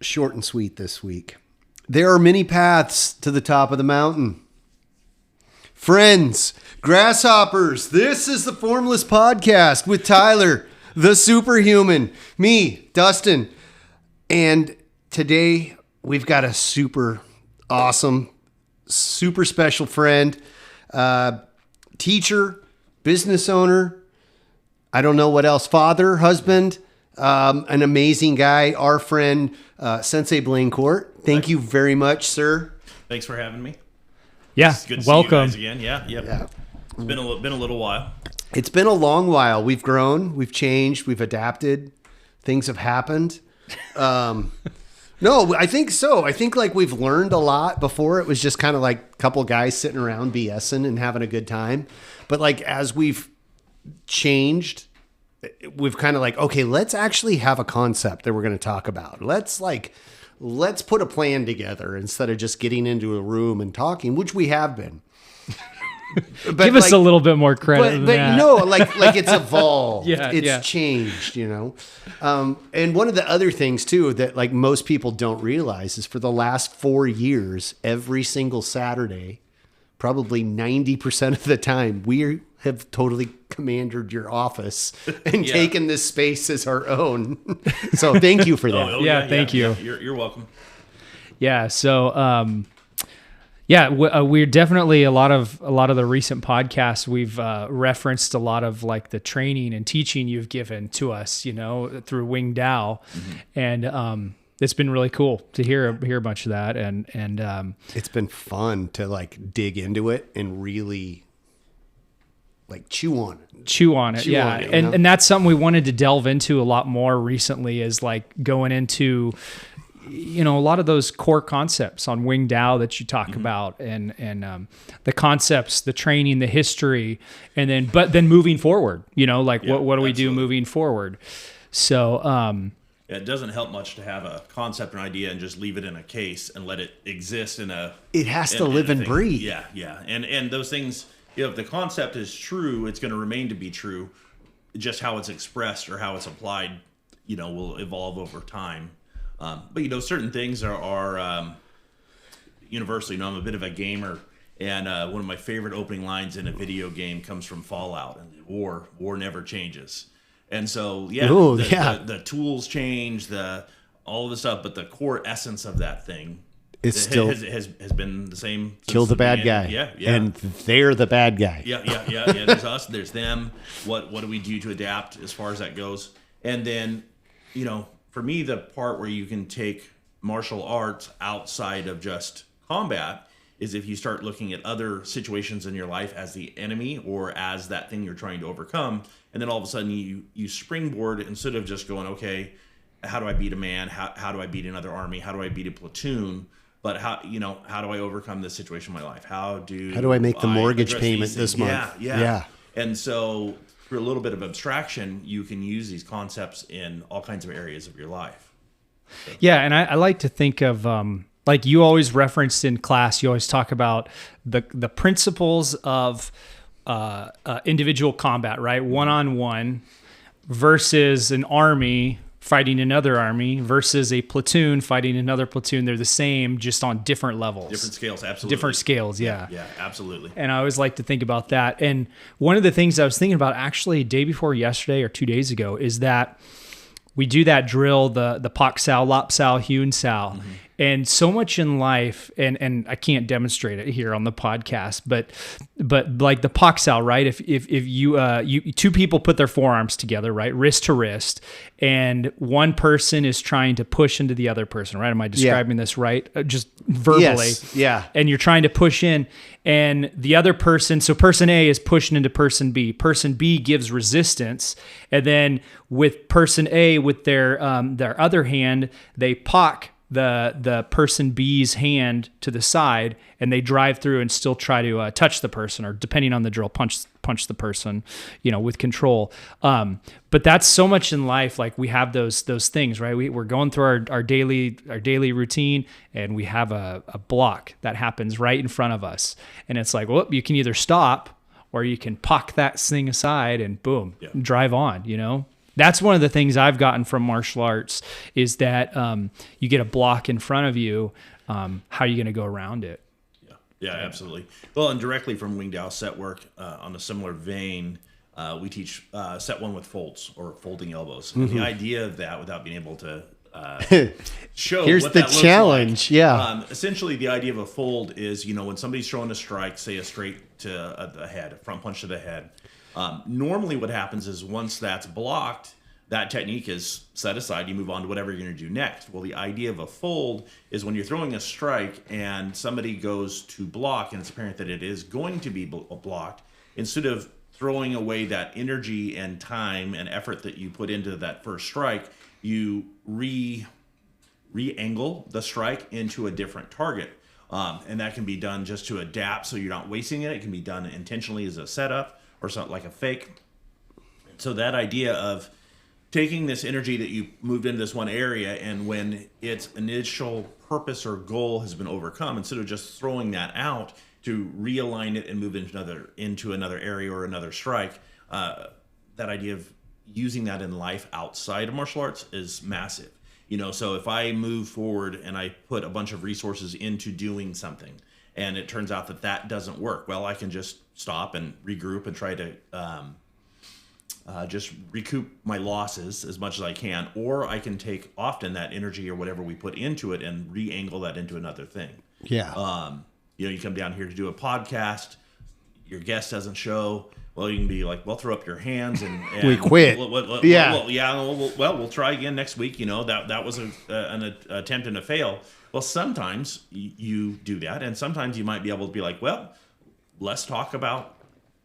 Short and sweet this week. There are many paths to the top of the mountain. Friends, grasshoppers, this is the Formless Podcast with Tyler, the Superhuman, me, Dustin. And today we've got a super awesome, super special friend, teacher, business owner, I don't know what else, father, husband, an amazing guy, our friend, Sensei Blain Cort. Thank you very much, sir. Thanks for having me. Yeah, it's good to welcome. see you guys again. Yeah. It's been a little while. It's been a long while. We've grown, we've changed, we've adapted. Things have happened. No, I think so. I think like we've learned a lot. Before it was just kind of like a couple guys sitting around BSing and having a good time. But like as we've changed, we've kind of like, okay, let's actually have a concept that we're going to talk about. Let's put a plan together instead of just getting into a room and talking, which we have been. But give us a little bit more credit. But that. no, like it's evolved. It's changed, you know. And one of the other things too that like most people don't realize is for the last 4 years, every single Saturday, probably 90% of the time, we have totally commanded your office and taken this space as our own. So thank you for that. Thank you. You're welcome. Yeah. So, we're definitely a lot of the recent podcasts we've referenced a lot of like the training and teaching you've given to us, you know, through Wu Ying Tao, and it's been really cool to hear a bunch of that, and it's been fun to like dig into it and really like chew on it. And that's something we wanted to delve into a lot more recently, is like going into, you know, a lot of those core concepts on Wu Ying Tao that you talk about, and the concepts, the training, the history, and then moving forward, you know, like what do we do moving forward? So, it doesn't help much to have a concept or idea and just leave it in a case and let it exist in a. It has to live and breathe. Yeah. And those things, if the concept is true, it's going to remain to be true. Just how it's expressed or how it's applied, you know, will evolve over time. But, you know, certain things are universal. You know, I'm a bit of a gamer, and one of my favorite opening lines in a video game comes from Fallout, and war never changes. And so, the tools change, all of the stuff, but the core essence of that thing has been the same. Kill the bad guy. Yeah. And they're the bad guy. Yeah. There's us, there's them. What do we do to adapt as far as that goes? And then, you know, for me, the part where you can take martial arts outside of just combat is if you start looking at other situations in your life as the enemy or as that thing you're trying to overcome. And then all of a sudden you springboard instead of just going, okay, how do I beat a man? How do I beat another army? How do I beat a platoon? But how do I overcome this situation in my life? How do I make the mortgage payment this month? Yeah. And so through a little bit of abstraction, you can use these concepts in all kinds of areas of your life. So. Yeah, and I like to think of like you always referenced in class. You always talk about the principles of individual combat, right? One-on-one versus an army fighting another army versus a platoon fighting another platoon. They're the same, just on different levels. Different scales, absolutely. Different scales, yeah. Yeah, absolutely. And I always like to think about that. And one of the things I was thinking about actually day before yesterday or 2 days ago is that we do that drill, the Pak Sao, Lap Sao, Hyun Sao. And so much in life, and I can't demonstrate it here on the podcast, but like the Pak Sao, right? If you two people put their forearms together, right, wrist to wrist, and one person is trying to push into the other person, right? Am I describing this right? Just verbally, yes. Yeah. And you're trying to push in, and the other person, so person A is pushing into person B. Person B gives resistance, and then with person A, with their other hand, they Pak the person B's hand to the side, and they drive through and still try to touch the person, or depending on the drill, punch the person, with control. But that's so much in life. Like we have those things, right? We're going through our daily routine, and we have a block that happens right in front of us, and it's like, well, you can either stop or you can pock that thing aside and boom, drive on. That's one of the things I've gotten from martial arts is that you get a block in front of you. How are you going to go around it? Yeah, absolutely. Well, and directly from Wing Tao set work, on a similar vein, we teach set one with folds or folding elbows. And the idea of that, without being able to show Here's what the that looks challenge. like, Yeah. essentially, the idea of a fold is, when somebody's throwing a strike, say a straight to the head, a front punch to the head. Normally, what happens is once that's blocked, that technique is set aside. You move on to whatever you're going to do next. Well, the idea of a fold is when you're throwing a strike and somebody goes to block, and it's apparent that it is going to be blocked, instead of throwing away that energy and time and effort that you put into that first strike, you re-angle the strike into a different target. And that can be done just to adapt so you're not wasting it. It can be done intentionally as a setup or something like a fake. So that idea of taking this energy that you moved into this one area, and when its initial purpose or goal has been overcome, instead of just throwing that out, to realign it and move into another area or another strike, that idea of using that in life outside of martial arts is massive. So if I move forward and I put a bunch of resources into doing something, and it turns out that doesn't work, well, I can just stop and regroup and try to just recoup my losses as much as I can, or I can take often that energy or whatever we put into it and re-angle that into another thing. Yeah. You come down here to do a podcast, your guest doesn't show. Well, you can be like, well, throw up your hands and we quit. We'll try again next week. That was an attempt and a fail. Well, sometimes you do that, and sometimes you might be able to be like, well, let's talk about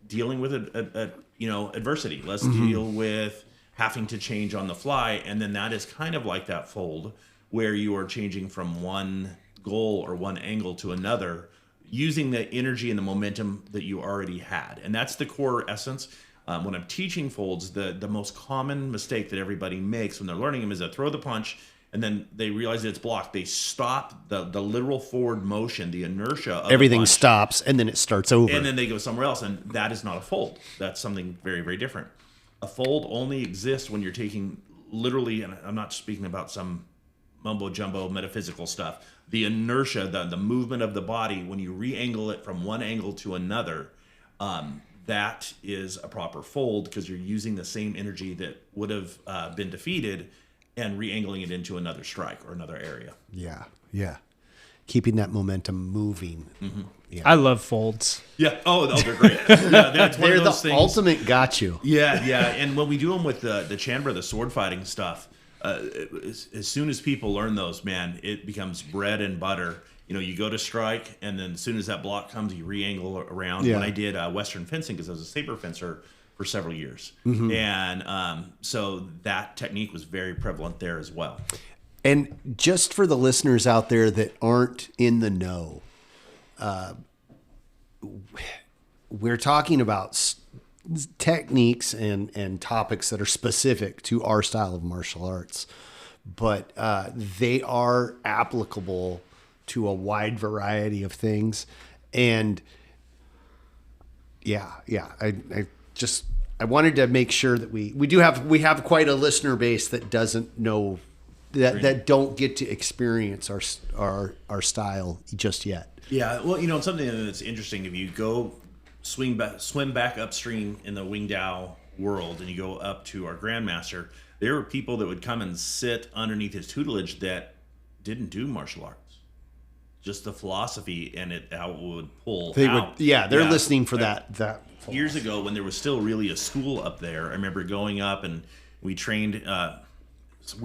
dealing with adversity. Let's deal with having to change on the fly, and then that is kind of like that fold where you are changing from one goal or one angle to another, using the energy and the momentum that you already had. And that's the core essence. When I'm teaching folds, the most common mistake that everybody makes when they're learning them is they throw the punch and then they realize that it's blocked. They stop the literal forward motion, the inertia of Everything the punch, stops and then it starts over. and then they go somewhere else. And that is not a fold. That's something very, very different. A fold only exists when you're taking literally, and I'm not speaking about some mumbo jumbo metaphysical stuff, the inertia, the movement of the body, when you re-angle it from one angle to another, that is a proper fold, because you're using the same energy that would have been defeated and re-angling it into another strike or another area. Yeah. Keeping that momentum moving. Mm-hmm. Yeah. I love folds. Yeah. Oh, they're great. Yeah, that's one They're of those the things. ultimate got you. Yeah. And when we do them with the Chandra, the sword fighting stuff, as soon as people learn those, man, it becomes bread and butter. You go to strike, and then as soon as that block comes, you re-angle around. Yeah. When I did Western fencing, because I was a saber fencer for several years, and so that technique was very prevalent there as well. And just for the listeners out there that aren't in the know, we're talking about techniques and topics that are specific to our style of martial arts, but they are applicable to a wide variety of things. And I wanted to make sure that we have quite a listener base that doesn't know that don't get to experience our style just yet. Yeah, well, something that's interesting, if you go swim back upstream in the Wing Tao world and you go up to our grandmaster, there were people that would come and sit underneath his tutelage that didn't do martial arts. Just the philosophy and how it would pull out. They're listening for that. Years ago, when there was still really a school up there, I remember going up and we trained. It's a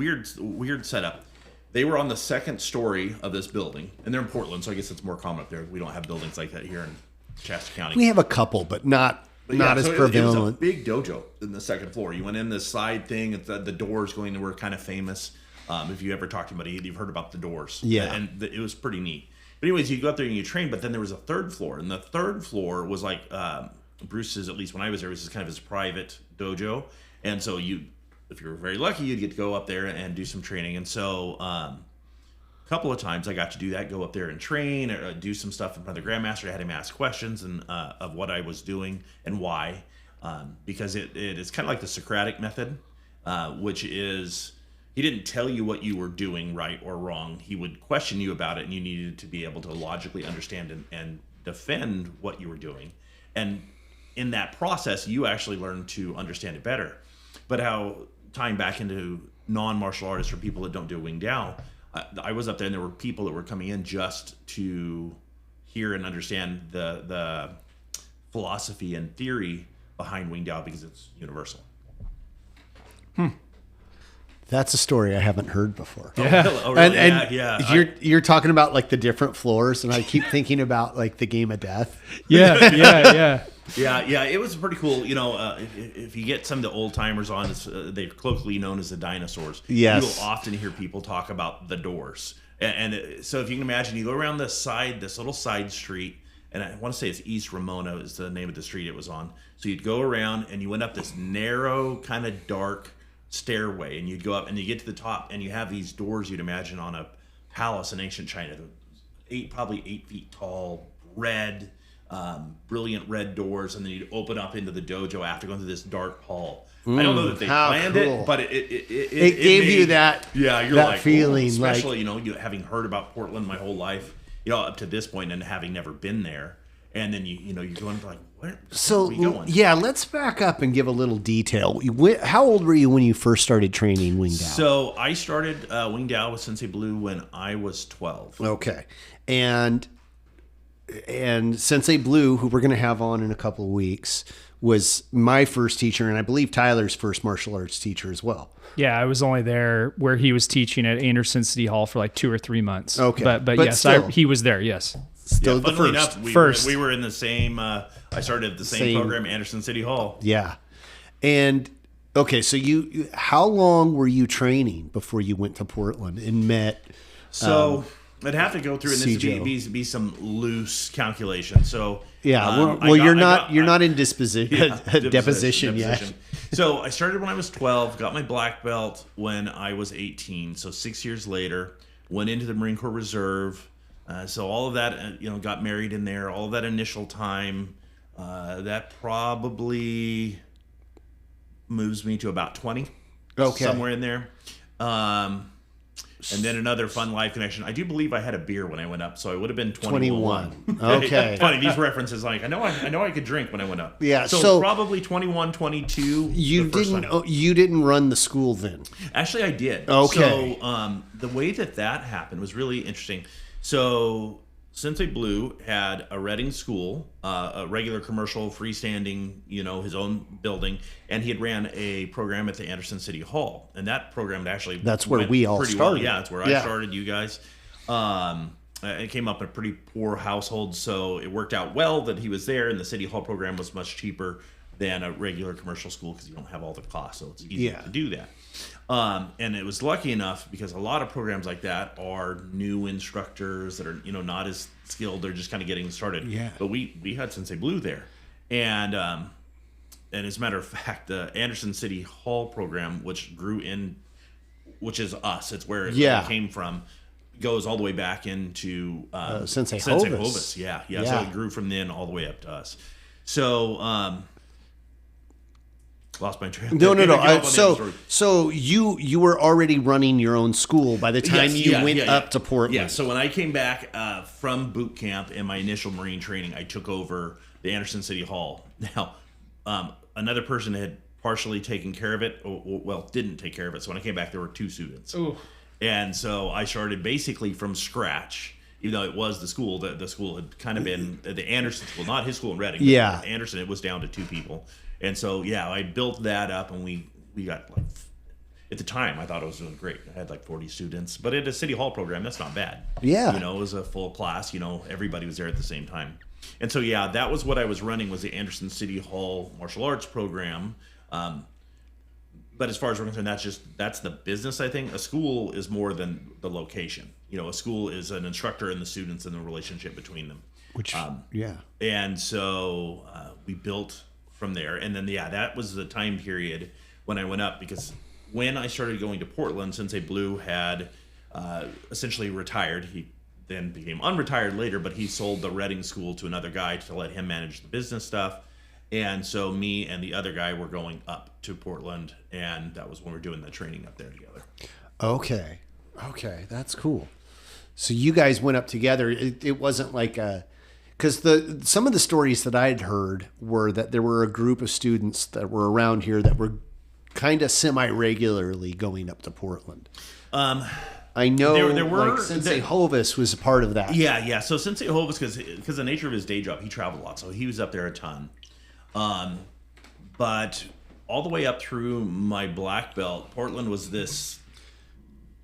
weird setup. They were on the second story of this building, and they're in Portland, so I guess it's more common up there. We don't have buildings like that here in Shasta County. We have a couple, but not as prevalent. It was a big dojo in the second floor. You went in this side thing, the doors going were kind of famous. If you ever talked to anybody, you've heard about the doors. Yeah. And it was pretty neat. But anyways, you go up there and you train, but then there was a third floor, and the third floor was like Bruce's, at least when I was there, it was kind of his private dojo. And so if you were very lucky, you'd get to go up there and do some training. And so a couple of times I got to do that, go up there and train, or do some stuff in front of the grandmaster. I had him ask questions and of what I was doing and why, because it is kind of like the Socratic method. which is he didn't tell you what you were doing right or wrong. He would question you about it, and you needed to be able to logically understand and defend what you were doing. And in that process, you actually learn to understand it better. But how tying back into non-martial artists or people that don't do Wing Tao, I was up there and there were people that were coming in just to hear and understand the philosophy and theory behind Wing Tao because it's universal. That's a story I haven't heard before. Yeah. Oh, really? And Yeah. you're talking about like the different floors, and I keep thinking about like the game of death. Yeah. Yeah, it was pretty cool. You know, if you get some of the old timers on, they're colloquially known as the dinosaurs. Yes. You'll often hear people talk about the doors. And so if you can imagine, you go around this little side street, and I want to say it's East Ramona is the name of the street it was on. So you'd go around and you went up this narrow, kind of dark stairway, and you'd go up and you get to the top, and you have these doors you'd imagine on a palace in ancient China, probably 8 feet tall, red, brilliant red doors, and then you'd open up into the dojo after going through this dark hall. I don't know that they planned it, but it gave you that you're that like feeling, especially you having heard about Portland my whole life, up to this point, and having never been there, and then you're going like, where are we going? Yeah, let's back up and give a little detail. How old were you when you first started training Wing Tao? So I started Wing Tao with Sensei Blue when I was 12. Okay, and Sensei Blue, who we're going to have on in a couple of weeks, was my first teacher, and I believe Tyler's first martial arts teacher as well. Yeah, I was only there where he was teaching at Anderson City Hall for like 2 or 3 months. Okay. But yes, still. He was there, yes. Still the funnily first. enough, we were in the same, I started at the same program, Anderson City Hall. Yeah. And, okay, so how long were you training before you went to Portland and met... So... I'd have to go through, and this would be some loose calculation. So yeah, you're not in deposition yet. So I started when I was 12, got my black belt when I was 18. So 6 years later, went into the Marine Corps Reserve. So all of that, got married in there. All of that initial time, that probably moves me to about 20. Okay, somewhere in there. And then another fun life connection. I do believe I had a beer when I went up, so I would have been 21. Okay. Funny, these references, like I know I could drink when I went up. Yeah. So probably 21, 22. You didn't run the school then? Actually, I did. Okay. So the way that happened was really interesting. So Sensei Blue had a Reading school, a regular commercial, freestanding, his own building, and he had ran a program at the Anderson City Hall, and that program actually that's where we all started. Well. Yeah, that's where I started. You guys, it came up in a pretty poor household, so it worked out well that he was there, and the City Hall program was much cheaper than a regular commercial school because you don't have all the costs, so it's easy to do that. And it was lucky enough because a lot of programs like that are new instructors that are not as skilled. They're just kind of getting started. Yeah. But we had Sensei Blue there, and as a matter of fact, the Anderson City Hall program, which is us. It's where it came from. Goes all the way back into Sensei Hovis. Yeah. So it grew from then all the way up to us. So. Lost my train. No. So you were already running your own school by the time you went up to Portland. Yeah. So when I came back from boot camp and my initial Marine training, I took over the Anderson City Hall. Now, another person had partially taken care of it. Didn't take care of it. So when I came back, there were 2 students. Ooh. And so I started basically from scratch. Even though it was the school, the school had kind of been the Anderson school, not his school in Reading. Yeah. But Anderson, it was down to 2 people. And so, I built that up, and we got at the time, I thought it was doing great. I had 40 students, but at a City Hall program, that's not bad. Yeah. It was a full class, everybody was there at the same time. And so, that was what I was running was the Anderson City Hall martial arts program. But as far as we're concerned, that's the business, I think. A school is more than the location. A school is an instructor and the students and the relationship between them. And so we built from there, and then that was the time period when I went up, because when I started going to Portland, Sensei Blue had essentially retired. He then became unretired later, but he sold the Reading school to another guy to let him manage the business stuff, And so me and the other guy were going up to Portland, and that was when we were doing the training up there together. Okay, that's cool. So you guys went up together. It wasn't like because some of the stories that I'd heard were that there were a group of students that were around here that were kind of semi-regularly going up to Portland. I know there were like Sensei Hovis was a part of that. Yeah. So Sensei Hovis, because the nature of his day job, he traveled a lot, so he was up there a ton. But all the way up through my black belt, Portland was this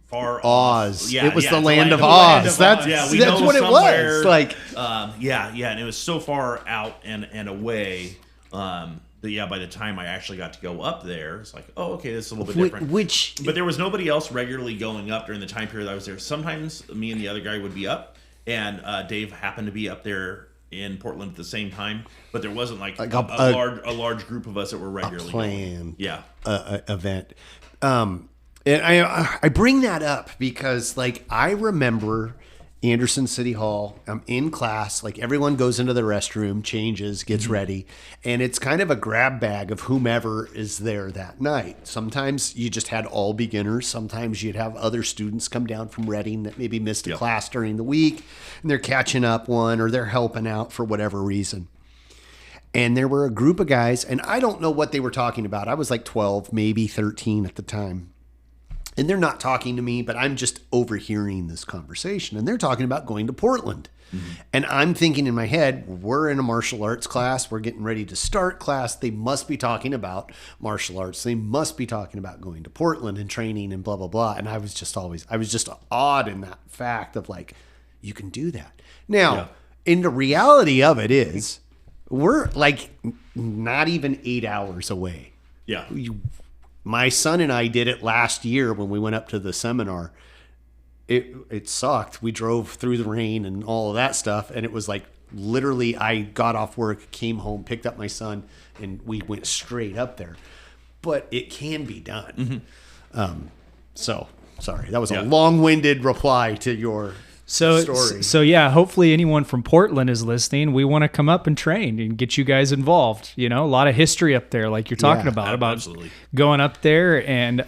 far Oz. Off. Yeah, it was yeah, the it's land of Oz. That's know what it was. Like, and it was so far out and away. But yeah, by the time I actually got to go up there, it's like, oh, okay, this is a little bit different. But there was nobody else regularly going up during the time period I was there. Sometimes me and the other guy would be up, and Dave happened to be up there in Portland at the same time. But there wasn't like a large group of us that were regularly planned event. And I bring that up because like I remember Anderson City Hall. I'm in class. Like everyone goes into the restroom, changes, gets ready. And it's kind of a grab bag of whomever is there that night. Sometimes you just had all beginners. Sometimes you'd have other students come down from Reading that maybe missed a class during the week and they're catching up one or they're helping out for whatever reason. And there were a group of guys, and I don't know what they were talking about. I was like 12, maybe 13 at the time. And they're not talking to me, but I'm just overhearing this conversation. And they're talking about going to Portland. Mm-hmm. And I'm thinking in my head, we're in a martial arts class. We're getting ready to start class. They must be talking about martial arts. They must be talking about going to Portland and training and blah, blah, blah. And I was just awed in that fact of like, you can do that. Now, in the reality of it is, we're like not even 8 hours away. Yeah. My son and I did it last year when we went up to the seminar. It sucked. We drove through the rain and all of that stuff. And it was like literally I got off work, came home, picked up my son, and we went straight up there. But it can be done. Mm-hmm. So, sorry. That was a long-winded reply to your story. So yeah, hopefully anyone from Portland is listening. We want to come up and train and get you guys involved. You know, a lot of history up there, like you're talking about absolutely. Going up there. And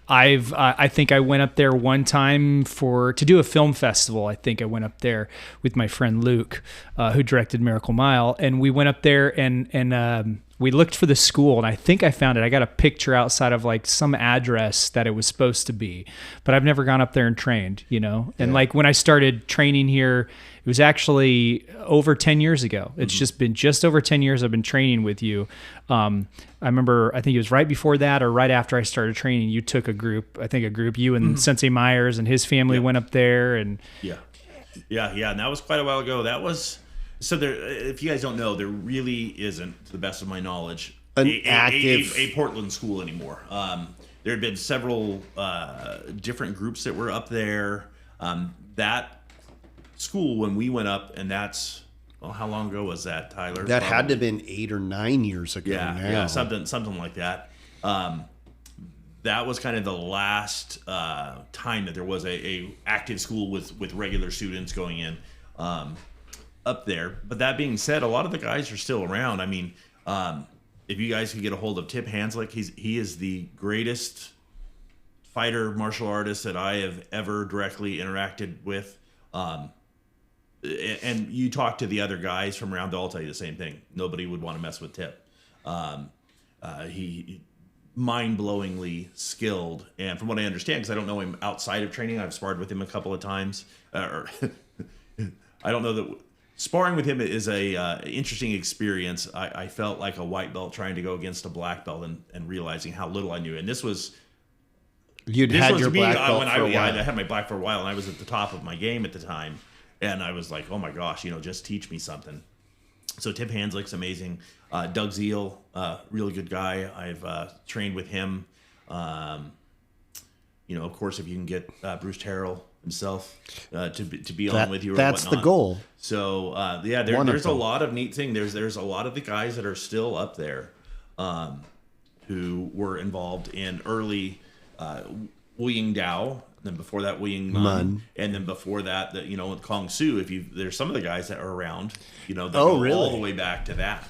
I think I went up there one time to do a film festival. I think I went up there with my friend Luke, who directed Miracle Mile, and we went up there and we looked for the school, and I think I found it. I got a picture outside of like some address that it was supposed to be, but I've never gone up there and trained, you know? And like when I started training here, it was actually over 10 years ago. It's just been just over 10 years I've been training with you. I remember, I think it was right before that or right after I started training, you took a group, you and Sensei Myers and his family went up there. And Yeah. And that was quite a while ago. That was... So there, if you guys don't know, there really isn't, to the best of my knowledge, a Portland school anymore. There had been several different groups that were up there. That school, when we went up, and that's, well, how long ago was that, Tyler? That had to have been 8 or 9 years ago. Yeah, something like that. That was kind of the last time that there was a active school with regular students going in. Up there. But that being said, a lot of the guys are still around. I mean, if you guys could get a hold of Tip Hanslick, he is the greatest fighter martial artist that I have ever directly interacted with. And you talk to the other guys from around, they'll all tell you the same thing. Nobody would want to mess with Tip. He mind-blowingly skilled, and from what I understand, because I don't know him outside of training, I've sparred with him a couple of times. I don't know that... Sparring with him is a interesting experience. I felt like a white belt trying to go against a black belt and realizing how little I knew. And this was had your black belt when for a while. I had my black for a while, and I was at the top of my game at the time. And I was like, oh my gosh, just teach me something. So Tip Hanslick's amazing. Doug Zeal, really good guy. I've trained with him. Of course, if you can get Bruce Terrell himself to be on with you or that's whatnot. The goal. So there's a lot of neat thing. There's a lot of the guys that are still up there who were involved in early Wu Ying Tao, then before that Wu Ying Man, and then before that with Kong Su. There's some of the guys that are around, that go really? all the way back to that.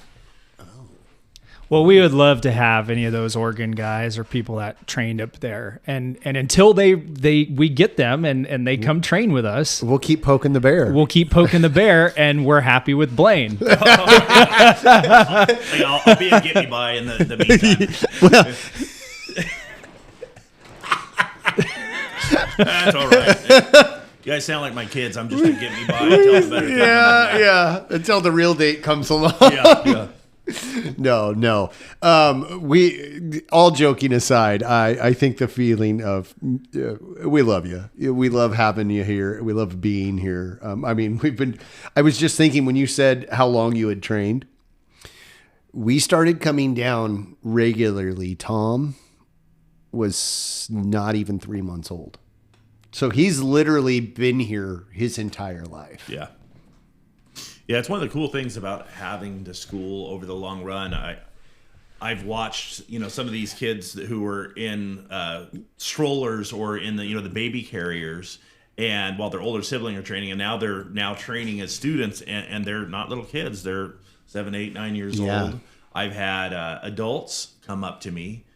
Well, we would love to have any of those Oregon guys or people that trained up there, and until we get them and they come train with us, We'll keep poking the bear. we'll keep poking the bear, and we're happy with Blain. Like, I'll be a get me by in the meantime. That's all right. You guys sound like my kids. I'm just a get me by until the better time. yeah. Until the real date comes along. Yeah. No. We, all joking aside, I think the feeling of we love you. We love having you here. We love being here. I was just thinking when you said how long you had trained, we started coming down regularly. Tom was not even 3 months old. So he's literally been here his entire life. Yeah. Yeah, it's one of the cool things about having the school over the long run. I've watched, some of these kids who were in strollers or in the baby carriers, and while their older sibling are training, and now they're training as students, and they're not little kids. They're 7, 8, 9 years old. I've had adults come up to me,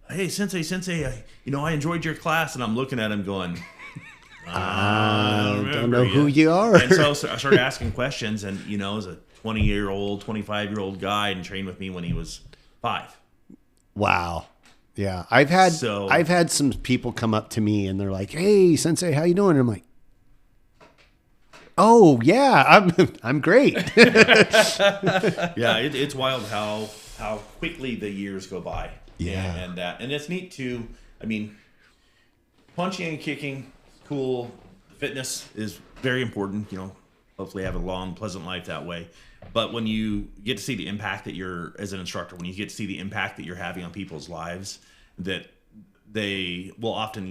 "Hey, Sensei, I enjoyed your class," and I'm looking at them going, I don't know who you are. And so I started asking questions, and as a 20-year-old, 25-year-old guy, and trained with me when he was 5. Wow. Yeah. I've had some people come up to me and they're like, "Hey, Sensei, how you doing?" And I'm like, "Oh yeah, I'm great." Yeah, it's wild how quickly the years go by. Yeah. And it's neat too. Punching and kicking, cool. Fitness is very important. Hopefully have a long, pleasant life that way. But when you get to see the impact that you're, as an instructor, when you get to see the impact that you're having on people's lives, that they will often,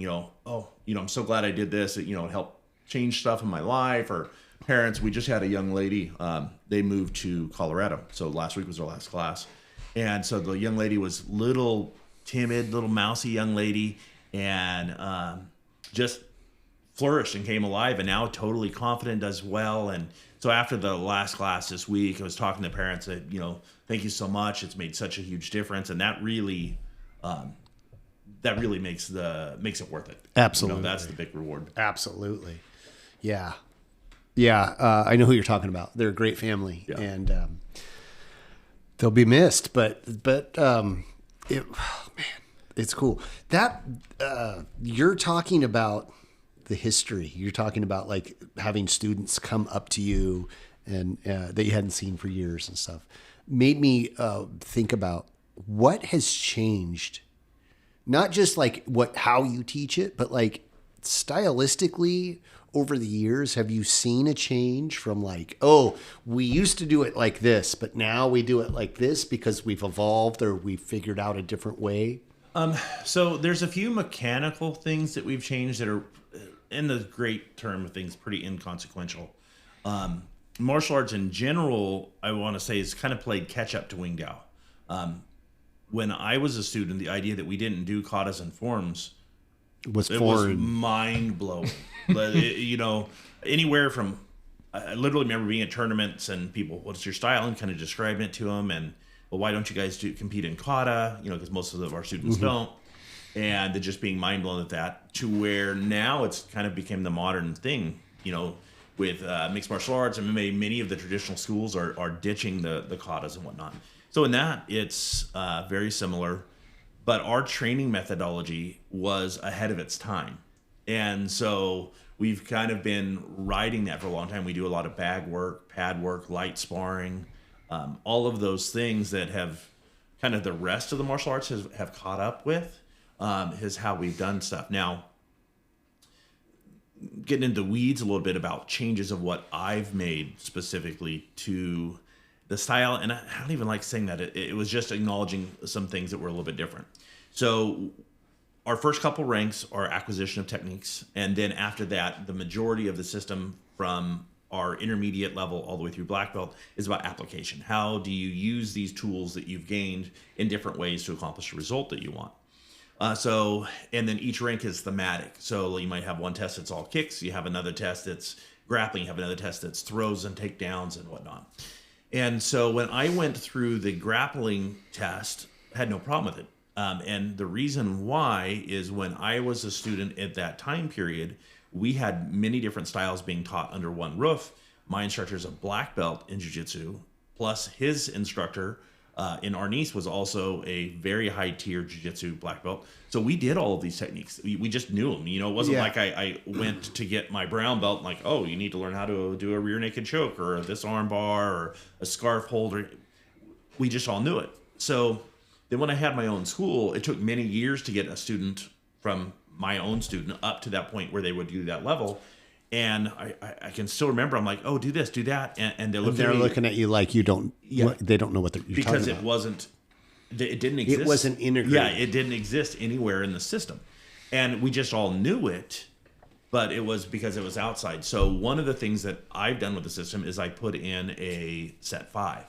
I'm so glad I did this. It helped change stuff in my life. Or parents, we just had a young lady. They moved to Colorado, so last week was our last class, and so the young lady was little timid, little mousy young lady, and just flourished and came alive, and now totally confident, does well. And so after the last class this week, I was talking to parents that, thank you so much. It's made such a huge difference. And that really makes it worth it. Absolutely. That's the big reward. Absolutely. Yeah. Yeah. I know who you're talking about. They're a great family, and they'll be missed, but it's cool that you're talking about the history. You're talking about like having students come up to you and that you hadn't seen for years and stuff. Made me think about what has changed, not just like how you teach it, but like stylistically over the years. Have you seen a change from like, oh, we used to do it like this, but now we do it like this because we've evolved or we've figured out a different way? So there's a few mechanical things that we've changed that are, in the great term of things, pretty inconsequential. Martial arts in general, I want to say, is kind of played catch up to Wing Tao. When I was a student, the idea that we didn't do katas and forms was mind blowing. Anywhere from, I literally remember being at tournaments and people, "What's your style?" and kind of describing it to them, and, "Well, why don't you guys compete in kata?" Because most of our students don't. And they're just being mind blown at that, to where now it's kind of became the modern thing, with mixed martial arts, and many of the traditional schools are ditching the katas and whatnot. So in that, it's very similar, but our training methodology was ahead of its time. And so we've kind of been riding that for a long time. We do a lot of bag work, pad work, light sparring, all of those things that have kind of the rest of the martial arts have caught up with. Is how we've done stuff. Now, getting into the weeds a little bit about changes of what I've made specifically to the style, and I don't even like saying that. It was just acknowledging some things that were a little bit different. So our first couple ranks are acquisition of techniques, and then after that, the majority of the system from our intermediate level all the way through black belt is about application. How do you use these tools that you've gained in different ways to accomplish the result that you want? And then each rank is thematic. So you might have one test that's all kicks. You have another test that's grappling. You have another test that's throws and takedowns and whatnot. And so when I went through the grappling test, I had no problem with it. And the reason why is when I was a student at that time period, we had many different styles being taught under one roof. My instructor is a black belt in jiu-jitsu, plus his instructor in Arnis was also a very high tier jiu-jitsu black belt. So we did all of these techniques. We just knew them. You know, it wasn't like I went to get my brown belt and like, oh, you need to learn how to do a rear naked choke or this arm bar or a scarf holder. We just all knew it. So then when I had my own school, it took many years to get a student from my own student up to that point where they would do that level. And I can still remember, I'm like, oh, do this, do that. And they're looking at you like you don't, they don't know what you're talking about. Because it didn't exist. It wasn't integrated. Yeah, it didn't exist anywhere in the system. And we just all knew it, but it was because it was outside. So one of the things that I've done with the system is I put in a set 5.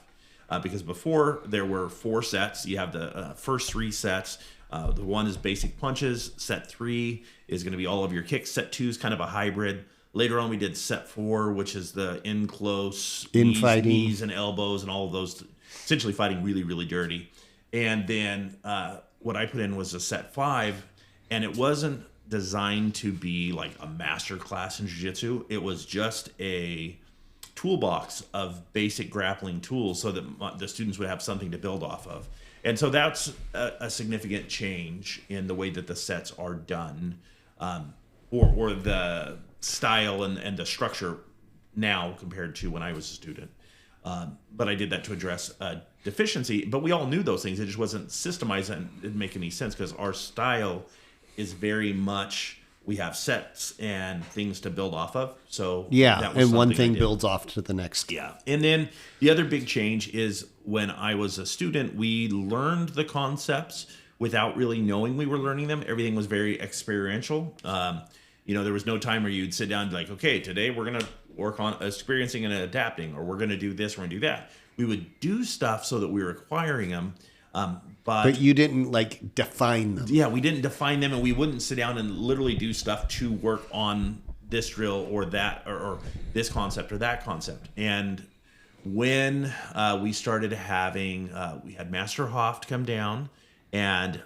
Because before there were 4 sets. You have the first 3 sets. The one is basic punches. Set 3 is going to be all of your kicks. Set 2 is kind of a hybrid. Later on, we did set 4, which is the in close, knees and elbows and all of those, essentially fighting really, really dirty. And then what I put in was a set 5, and it wasn't designed to be like a master class in jiu-jitsu. It was just a toolbox of basic grappling tools so that the students would have something to build off of. And so that's a significant change in the way that the sets are done, or the style and the structure now compared to when I was a student. But I did that to address a deficiency. But we all knew those things. It just wasn't systemized and it didn't make any sense because our style is very much, we have sets and things to build off of. So that was and one thing builds off to the next. Yeah. And then the other big change is when I was a student, we learned the concepts without really knowing we were learning them. Everything was very experiential. There was no time where you'd sit down and be like, okay, today we're going to work on experiencing and adapting, or we're going to do this, we're going to do that. We would do stuff so that we were acquiring them. But you didn't like define them. Yeah, we didn't define them, and we wouldn't sit down and literally do stuff to work on this drill or that, or this concept or that concept. And when we started having, we had Master Hoft come down, and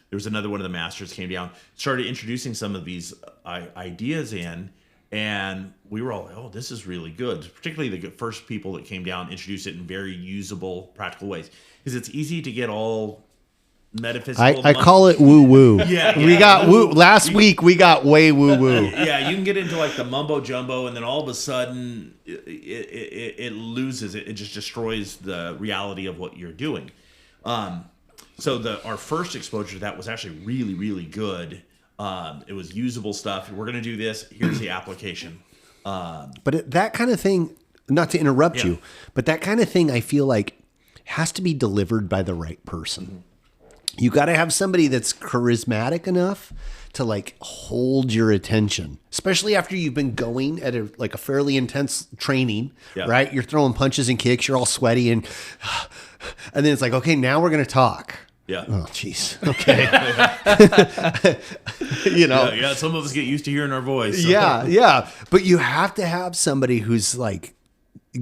there was another one of the masters came down, started introducing some of these ideas in, and we were all like, oh, this is really good. Particularly the first people that came down introduced it in very usable, practical ways. Because it's easy to get all metaphysical. I call it woo-woo. Yeah. We got woo. Last week, we got way woo-woo. Yeah, you can get into like the mumbo-jumbo, and then all of a sudden, it loses it. It just destroys the reality of what you're doing. So our first exposure to that was actually really, really good. It was usable stuff. We're going to do this. Here's the application. But that kind of thing, not to interrupt you, but that kind of thing I feel like has to be delivered by the right person. Mm-hmm. You got to have somebody that's charismatic enough to like hold your attention, especially after you've been going at a fairly intense training, right? You're throwing punches and kicks. You're all sweaty and then it's like, okay, now we're going to talk. Yeah. Oh, jeez. Okay. Yeah. Some of us get used to hearing our voice. So. Yeah. But you have to have somebody who's like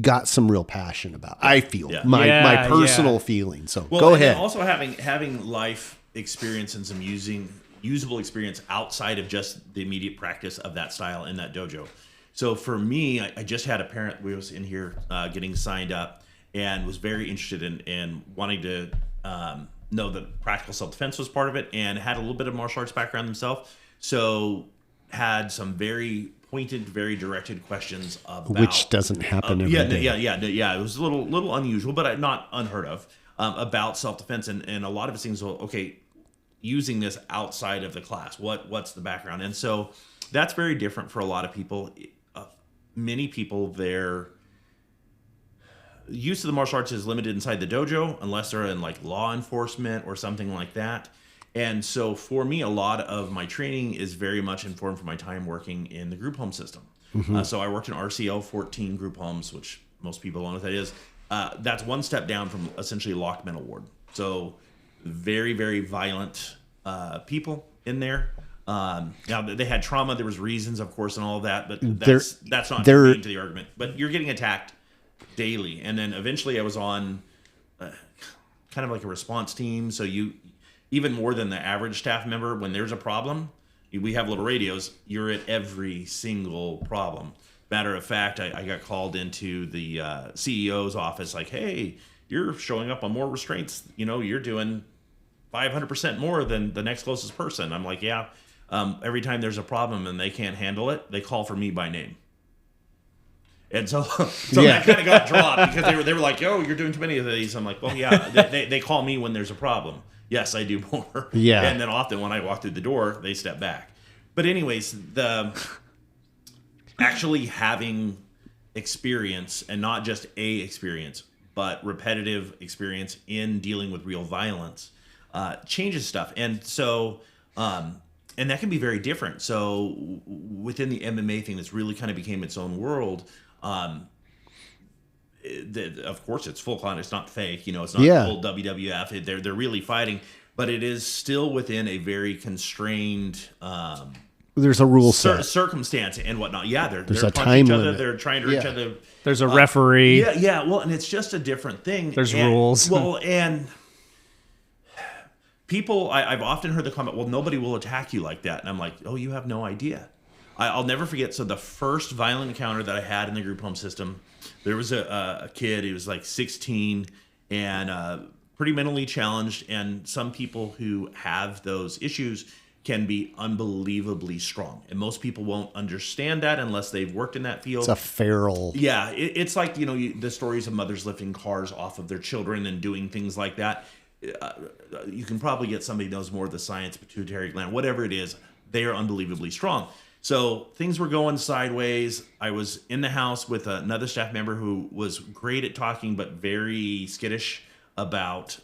got some real passion about it. I feel my personal feeling. So go ahead. Also having life experience and some usable experience outside of just the immediate practice of that style in that dojo. So for me, I just had a parent who was in here getting signed up and was very interested in wanting to know that practical self-defense was part of it, and had a little bit of martial arts background himself. So had some very pointed, very directed questions about, which doesn't happen every day. Yeah. It was a little unusual, but not unheard of, about self-defense, and a lot of his things. Well, okay, using this outside of the class, what's the background? And so that's very different for a lot of people. Many people, their use of the martial arts is limited inside the dojo, unless they're in like law enforcement or something like that. And so for me, a lot of my training is very much informed from my time working in the group home system. Mm-hmm. So I worked in RCL 14 group homes, which most people don't know what that is. That's one step down from essentially locked mental ward. So very, very violent people in there. Now they had trauma. There was reasons, of course, and all of that, but that's not germane to the argument. But you're getting attacked daily. And then eventually I was on kind of like a response team. So you, even more than the average staff member, when there's a problem, we have little radios, you're at every single problem. Matter of fact, I got called into the CEO's office like, hey, you're showing up on more restraints. You're doing 500% more than the next closest person. I'm like, yeah. Every time there's a problem and they can't handle it, they call for me by name. And so that kind of got dropped because they were like, "Oh, you're doing too many of these." I'm like, "Well, yeah." They call me when there's a problem. Yes, I do more. Yeah. And then often when I walk through the door, they step back. But anyways, the actually having experience, and not just a experience, but repetitive experience in dealing with real violence, changes stuff. And so, and that can be very different. So within the MMA thing, that's really kind of became its own world. Of course, it's full con. It's not fake. It's not full WWF. They're really fighting, but it is still within a very constrained. There's a rule set, circumstance and whatnot. Yeah, they're a punching time each other. limit. They're trying to hurt each other. There's a referee. Yeah. Well, and it's just a different thing. There's rules. Well, and people, I've often heard the comment, "Well, nobody will attack you like that," and I'm like, "Oh, you have no idea." I'll never forget. So the first violent encounter that I had in the group home system, there was a kid. He was like 16 and pretty mentally challenged. And some people who have those issues can be unbelievably strong. And most people won't understand that unless they've worked in that field. It's a feral. Yeah, it's like, the stories of mothers lifting cars off of their children and doing things like that. You can probably get somebody who knows more of the science, pituitary gland, whatever it is. They are unbelievably strong. So things were going sideways. I was in the house with another staff member who was great at talking, but very skittish about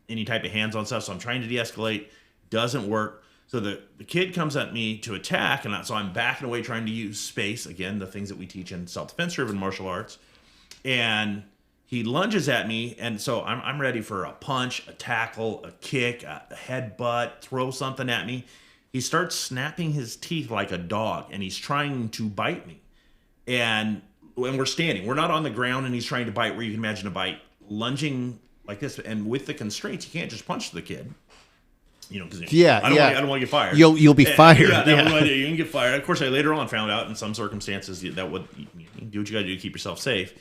any type of hands-on stuff. So I'm trying to de-escalate. Doesn't work. So the kid comes at me to attack, and so I'm backing away, trying to use space. Again, the things that we teach in self-defense-driven martial arts. And he lunges at me, and so I'm ready for a punch, a tackle, a kick, a headbutt, throw something at me. He starts snapping his teeth like a dog, and he's trying to bite me. And we're standing. We're not on the ground, and he's trying to bite where you can imagine a bite. Lunging like this, and with the constraints, you can't just punch the kid. Because I don't want to get fired. You'll be fired. You can get fired. Of course, I later on found out in some circumstances that would you do what you got to do to keep yourself safe.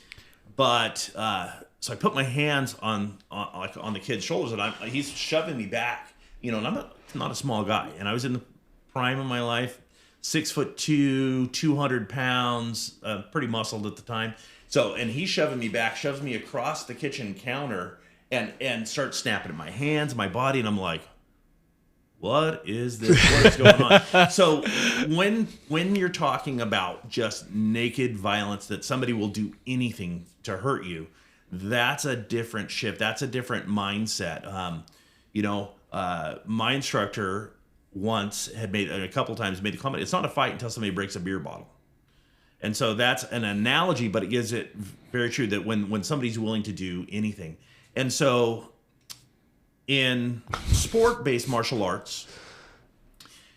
But so I put my hands on the kid's shoulders, and he's shoving me back. And I'm not a small guy, and I was in the prime of my life, 6'2", 200 pounds, pretty muscled at the time. So, and he's shoving me back, shoves me across the kitchen counter, and starts snapping at my hands, my body, and I'm like, what is this? What is going on? So when you're talking about just naked violence, that somebody will do anything to hurt you, that's a different shift. That's a different mindset. My instructor once had made a couple times made the comment, it's not a fight until somebody breaks a beer bottle. And so that's an analogy, but it gives it very true that when somebody's willing to do anything. And so in sport-based martial arts,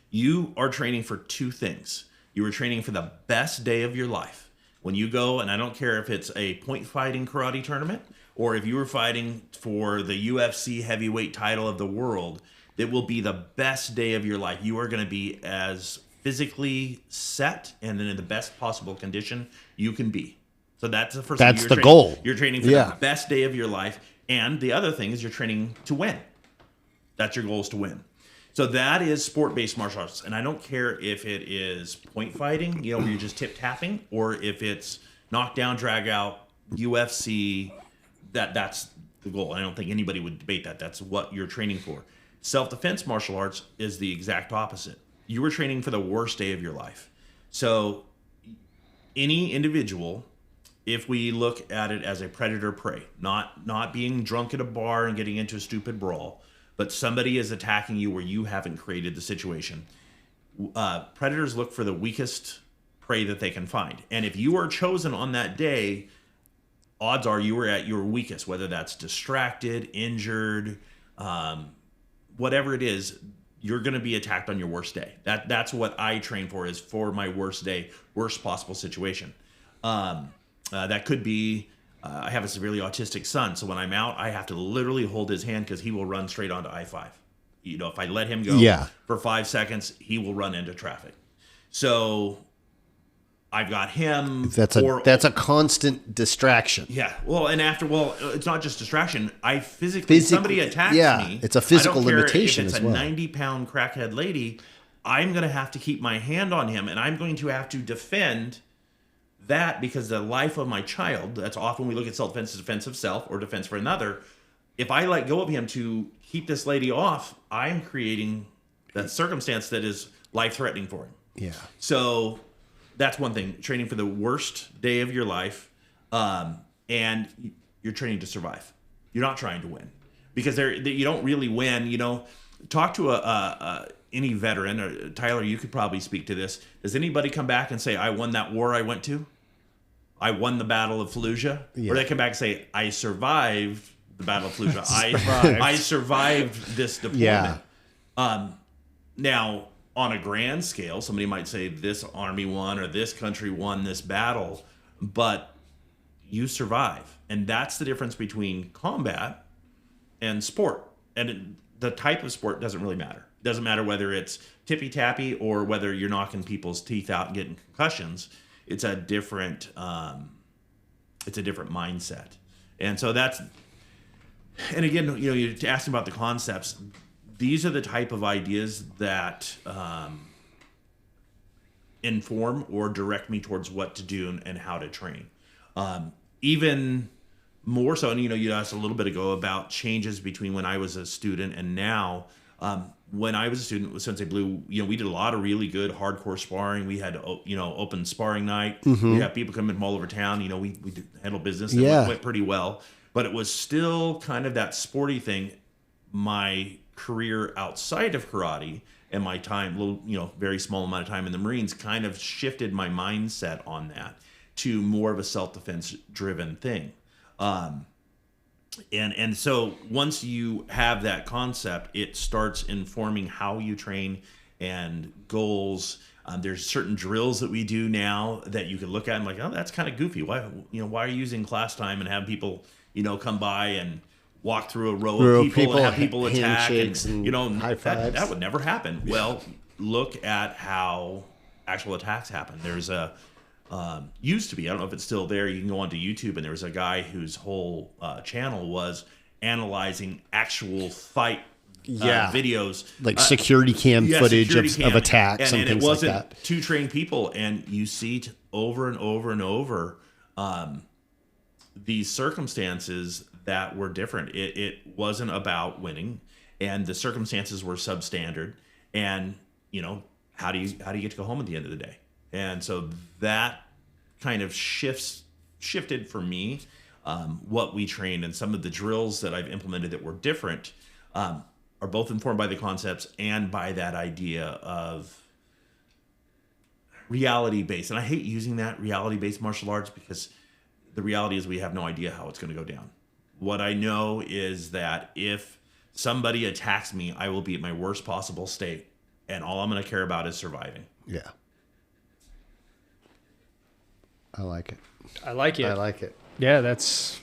you are training for two things. You are training for the best day of your life. When you go, and I don't care if it's a point fighting karate tournament or if you were fighting for the UFC heavyweight title of the world, it will be the best day of your life. You are going to be as physically set and then in the best possible condition you can be. So that's the first thing. That's the goal. You're training for the best day of your life. And the other thing is you're training to win. That's your goal, is to win. So that is sport-based martial arts. And I don't care if it is point fighting, where you're just tip-tapping, or if it's knockdown, drag out, UFC, that's the goal. I don't think anybody would debate that. That's what you're training for. Self-defense martial arts is the exact opposite. You are training for the worst day of your life. So any individual, if we look at it as a predator-prey, not being drunk at a bar and getting into a stupid brawl, but somebody is attacking you where you haven't created the situation. Predators look for the weakest prey that they can find. And if you are chosen on that day, odds are you were at your weakest, whether that's distracted, injured, whatever it is, you're going to be attacked on your worst day. That's what I train for, is for my worst day, worst possible situation. That could be I have a severely autistic son, so when I'm out, I have to literally hold his hand because he will run straight onto I-5. You know, if I let him go for 5 seconds, he will run into traffic. So I've got him. That's a constant distraction. Yeah. Well, it's not just distraction. I physically somebody attacks me. It's a physical I don't care limitation if it's as well. a 90-pound crackhead lady, I'm going to have to keep my hand on him, and I'm going to have to defend that because the life of my child, that's often we look at self-defense as defense of self or defense for another. If I let go of him to keep this lady off, I'm creating that circumstance that is life-threatening for him. Yeah. So that's one thing, training for the worst day of your life, and you're training to survive. You're not trying to win because you don't really win. You know, talk to any veteran, or Tyler, you could probably speak to this. Does anybody come back and say, I won that war I went to? I won the Battle of Fallujah? Yeah. Or they come back and say, I survived the Battle of Fallujah. I survived this deployment. Yeah. Now, on a grand scale, somebody might say this army won or this country won this battle, but you survive. And that's the difference between combat and sport. And the type of sport doesn't really matter. It doesn't matter whether it's tippy-tappy or whether you're knocking people's teeth out and getting concussions. It's a different mindset. And so and again, you know, you're asking about the concepts. These are the type of ideas that inform or direct me towards what to do and how to train. Even more so, and you know, you asked a little bit ago about changes between when I was a student and now. When I was a student with Sensei Blue, you know, we did a lot of really good hardcore sparring. We had, you know, open sparring night. We had people come in from all over town. You know, we did handle business. It went pretty well. But it was still kind of that sporty thing. My career outside of karate and my time, very small amount of time in the Marines, kind of shifted my mindset on that to more of a self-defense driven thing. And so once you have that concept, it starts informing how you train and goals. There's certain drills that we do now that you can look at and like, oh, that's kind of goofy. Why are you using class time and have people, come by and walk through a row of people and have people attack and high fives. That would never happen. Well, look at how actual attacks happen. There's used to be, I don't know if it's still there, you can go onto YouTube, and there was a guy whose whole channel was analyzing actual fight videos. Like security cam footage of attacks and things like that. And it wasn't to train people, and you see over and over and over these circumstances that were different. It wasn't about winning, and the circumstances were substandard, and how do you get to go home at the end of the day? And so that kind of shifted for me what we trained, and some of the drills that I've implemented that were different are both informed by the concepts and by that idea of reality-based. And I hate using that reality-based martial arts because the reality is we have no idea how it's going to go down. What I know is that if somebody attacks me, I will be at my worst possible state, and all I'm going to care about is surviving. Yeah. I like it. I like it. Yeah, that's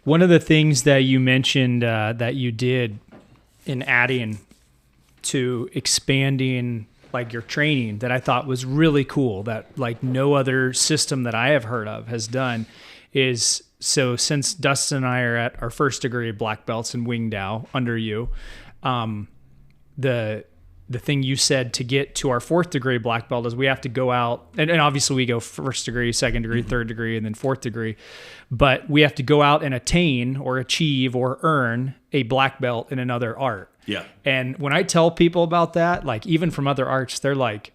one of the things that you mentioned that you did in adding to expanding like your training that I thought was really cool, that like no other system that I have heard of has done, is so since Dustin and I are at our first degree black belts in Wu Ying Tao under you, the thing you said to get to our fourth degree black belt is we have to go out, and obviously we go first degree, second degree, third degree, and then fourth degree, but we have to go out and attain or achieve or earn a black belt in another art. Yeah. And when I tell people about that, like even from other arts, they're like,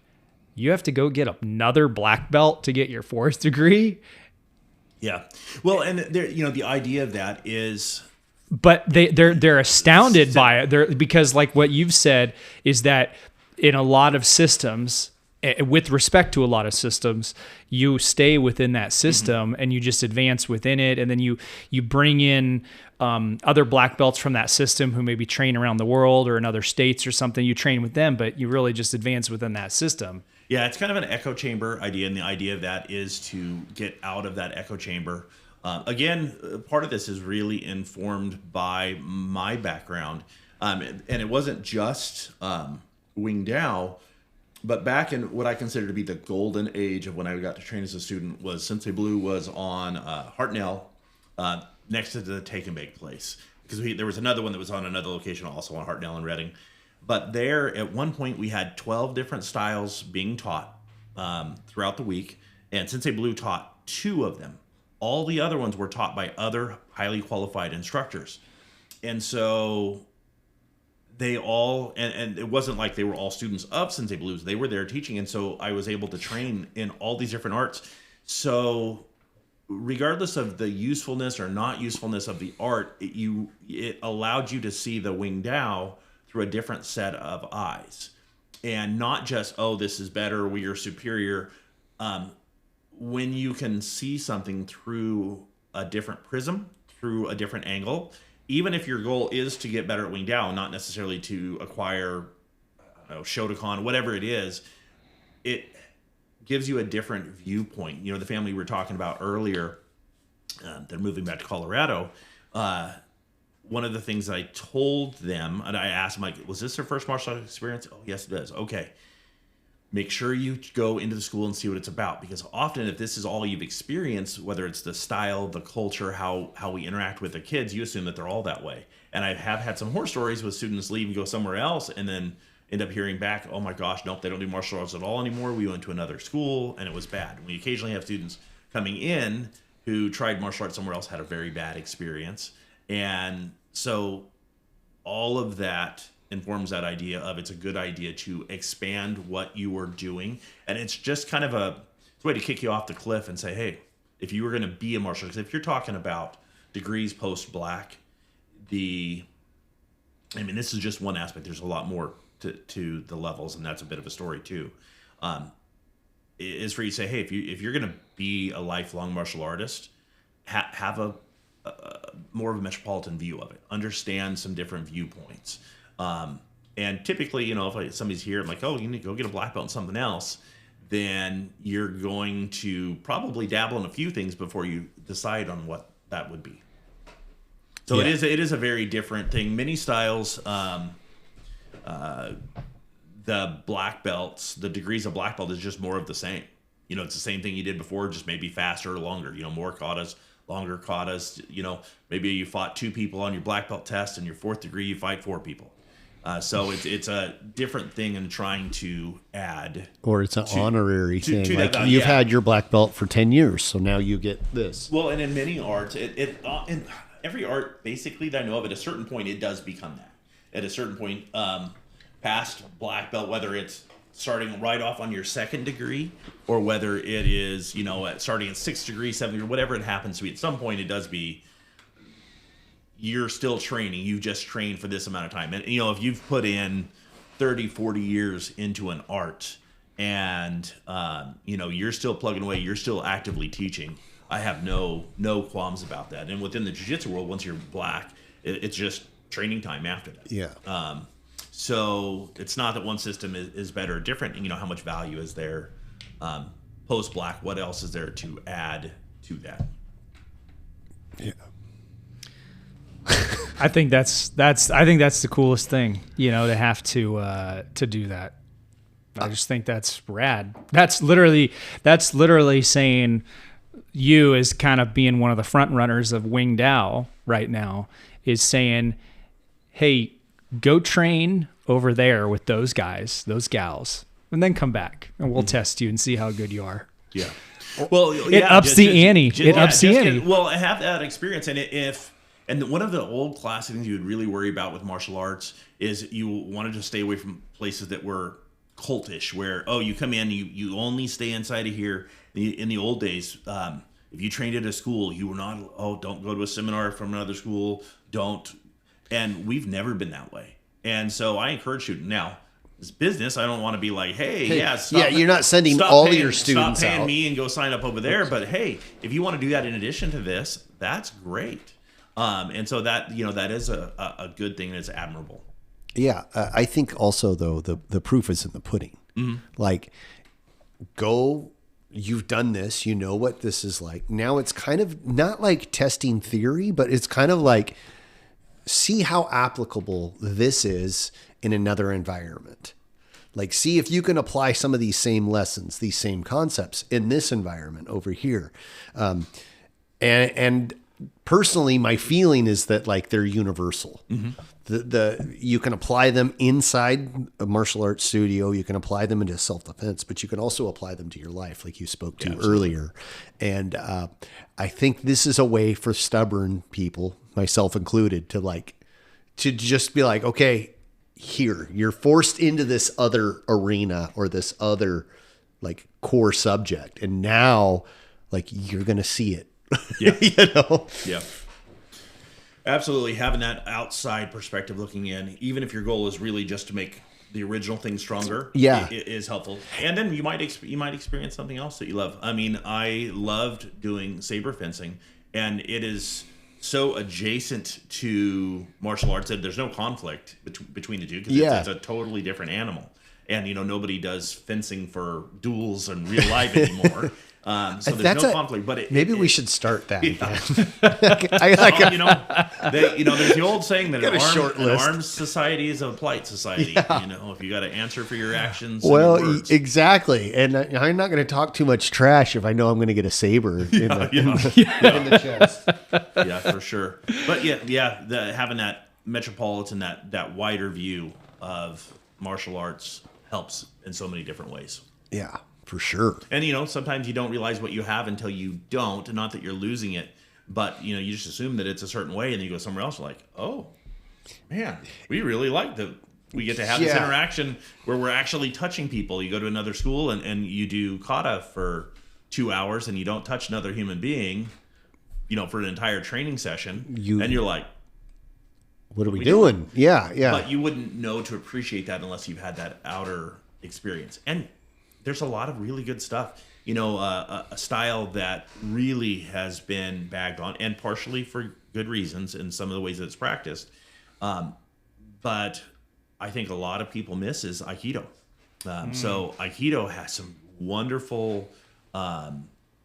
you have to go get another black belt to get your fourth degree? Yeah. Well, and there, the idea of that is... But they're astounded by it. Because like what you've said is that in a lot of systems, with respect to a lot of systems, you stay within that system and you just advance within it, and then you bring in other black belts from that system who maybe train around the world or in other states or something. You train with them, but you really just advance within that system. Yeah, it's kind of an echo chamber idea, and the idea of that is to get out of that echo chamber. Again, part of this is really informed by my background. And it wasn't just Wu Ying Tao, but back in what I consider to be the golden age of when I got to train as a student was Sensei Blue was on Hartnell, next to the Take and Bake place. Because there was another one that was on another location, also on Hartnell and Reading. But there, at one point, we had 12 different styles being taught throughout the week, and Sensei Blue taught 2 of them. All the other ones were taught by other highly qualified instructors. And so they all, and it wasn't like they were all students of Sensei Blues. They were there teaching, and so I was able to train in all these different arts. So regardless of the usefulness or not usefulness of the art, it allowed you to see the Wu Ying Tao through a different set of eyes, and not just, oh, this is better, we are superior. When you can see something through a different prism, through a different angle, even if your goal is to get better at Wu Ying Tao, not necessarily to acquire Shotokan, whatever it is, it gives you a different viewpoint. The family we were talking about earlier, they're moving back to Colorado. One of the things I told them, and I asked them, like, was this their first martial arts experience? Oh, yes, it is. Okay. Make sure you go into the school and see what it's about, because often if this is all you've experienced, whether it's the style, the culture, how we interact with the kids, you assume that they're all that way. And I have had some horror stories with students leave and go somewhere else and then end up hearing back, oh my gosh, nope, they don't do martial arts at all anymore. We went to another school and it was bad. We occasionally have students coming in who tried martial arts somewhere else, had a very bad experience. And so all of that informs that idea of it's a good idea to expand what you are doing. And it's just kind of a way to kick you off the cliff and say, hey, if you were going to be a martial artist, if you're talking about degrees post-black, this is just one aspect. There's a lot more to the levels, and that's a bit of a story too. Is for you to say, hey, if you're going to be a lifelong martial artist, have a more of a metropolitan view of it. Understand some different viewpoints. And typically, if somebody's here, I'm like, oh, you need to go get a black belt in something else, then you're going to probably dabble in a few things before you decide on what that would be. So yeah. It is a very different thing. Many styles, the black belts, the degrees of black belt is just more of the same. It's the same thing you did before, just maybe faster or longer. More katas, longer katas. Maybe you fought 2 people on your black belt test, and your 4th degree you fight 4 people. So it's a different thing in trying to add, or it's an honorary thing. Like you've had your black belt for 10 years, so now you get this. Well, and in many arts, in every art basically that I know of, at a certain point it does become that. At a certain point, past black belt, whether it's starting right off on your 2nd degree, or whether it is starting at 6th degree, 7th degree, whatever it happens to be. At some point, it does be. You're still training. You just trained for this amount of time. And, if you've put in 30, 40 years into an art and, you're still plugging away, you're still actively teaching, I have no qualms about that. And within the jiu-jitsu world, once you're black, it's just training time after that. Yeah. So it's not that one system is better or different. How much value is there post-black? What else is there to add to that? Yeah. I think that's the coolest thing, to have to do that. I just think that's rad. That's literally saying you as kind of being one of the front runners of Wu Ying Tao right now is saying, hey, go train over there with those guys, those gals, and then come back and we'll test you and see how good you are. Yeah. Well, it ups the ante. It ups the ante. Well, I have that experience, and one of the old classic things you would really worry about with martial arts is you wanted to stay away from places that were cultish, where, you come in, you only stay inside of here. In the old days, if you trained at a school, you were not, don't go to a seminar from another school, don't. And we've never been that way. And so I encourage you now. It's business. I don't want to be like, hey, you're not sending all your students stop paying out. me and go sign up over there. But hey, if you want to do that in addition to this, that's great. And so that that is a good thing, and it's admirable. Yeah, I think also though the proof is in the pudding. Mm-hmm. Like, go you've done this, you know what this is like. Now it's kind of not like testing theory, but it's kind of like, see how applicable this is in another environment. Like, see if you can apply some of these same lessons, these same concepts in this environment over here. And personally, my feeling is that like they're universal. You can apply them inside a martial arts studio. You can apply them into self-defense, but you can also apply them to your life, like you spoke to earlier. And I think this is a way for stubborn people, myself included, to just be like, okay, here, you're forced into this other arena or this other like core subject. And now like you're going to see it. Yeah. You know? Yeah. Absolutely. Having that outside perspective looking in, even if your goal is really just to make the original thing stronger, it is helpful. And then you might experience something else that you love. I mean, I loved doing saber fencing, and it is so adjacent to martial arts that there's no conflict between the two, because it's a totally different animal. And, nobody does fencing for duels in real life anymore. So there's no conflict, but maybe we should start that. Yeah. Again. There's the old saying that an list. armed society is a polite society. Yeah. If you got to answer for your actions. Well, and your words. exactly. And I'm not going to talk too much trash if I know I'm going to get a saber in the chest. Yeah, for sure. But having that metropolitan, that wider view of martial arts helps in so many different ways. Yeah. For sure. And, sometimes you don't realize what you have until you don't. Not that you're losing it, but, you just assume that it's a certain way, and then you go somewhere else, you're like, oh, man, we really like that. We get to have this interaction where we're actually touching people. You go to another school and you do kata for 2 hours, and you don't touch another human being, for an entire training session. And you're like, what are we doing? Yeah. But you wouldn't know to appreciate that unless you've had that outer experience. And there's a lot of really good stuff, a style that really has been bagged on, and partially for good reasons in some of the ways that it's practiced. But I think a lot of people miss is Aikido. So Aikido has some wonderful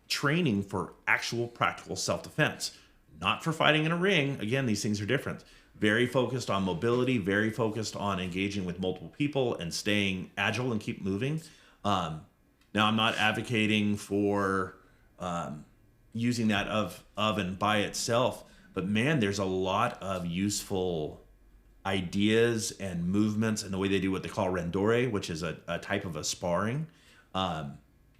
training for actual practical self-defense, not for fighting in a ring. Again, these things are different. Very focused on mobility, very focused on engaging with multiple people and staying agile and keep moving. Now, I'm not advocating for using that of and by itself, but man, there's a lot of useful ideas and movements and the way they do what they call rendore, which is a type of a sparring.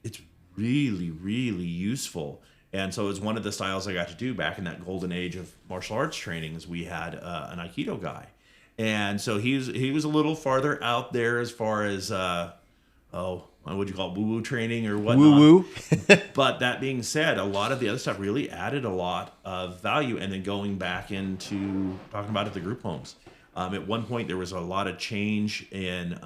It's really, really useful. And so it's one of the styles I got to do back in that golden age of martial arts trainings. We had an Aikido guy. And so he was a little farther out there as far as what would you call it, woo-woo training or whatnot. Woo-woo. But that being said, a lot of the other stuff really added a lot of value. And then going back into talking about it, the group homes. At one point, there was a lot of change in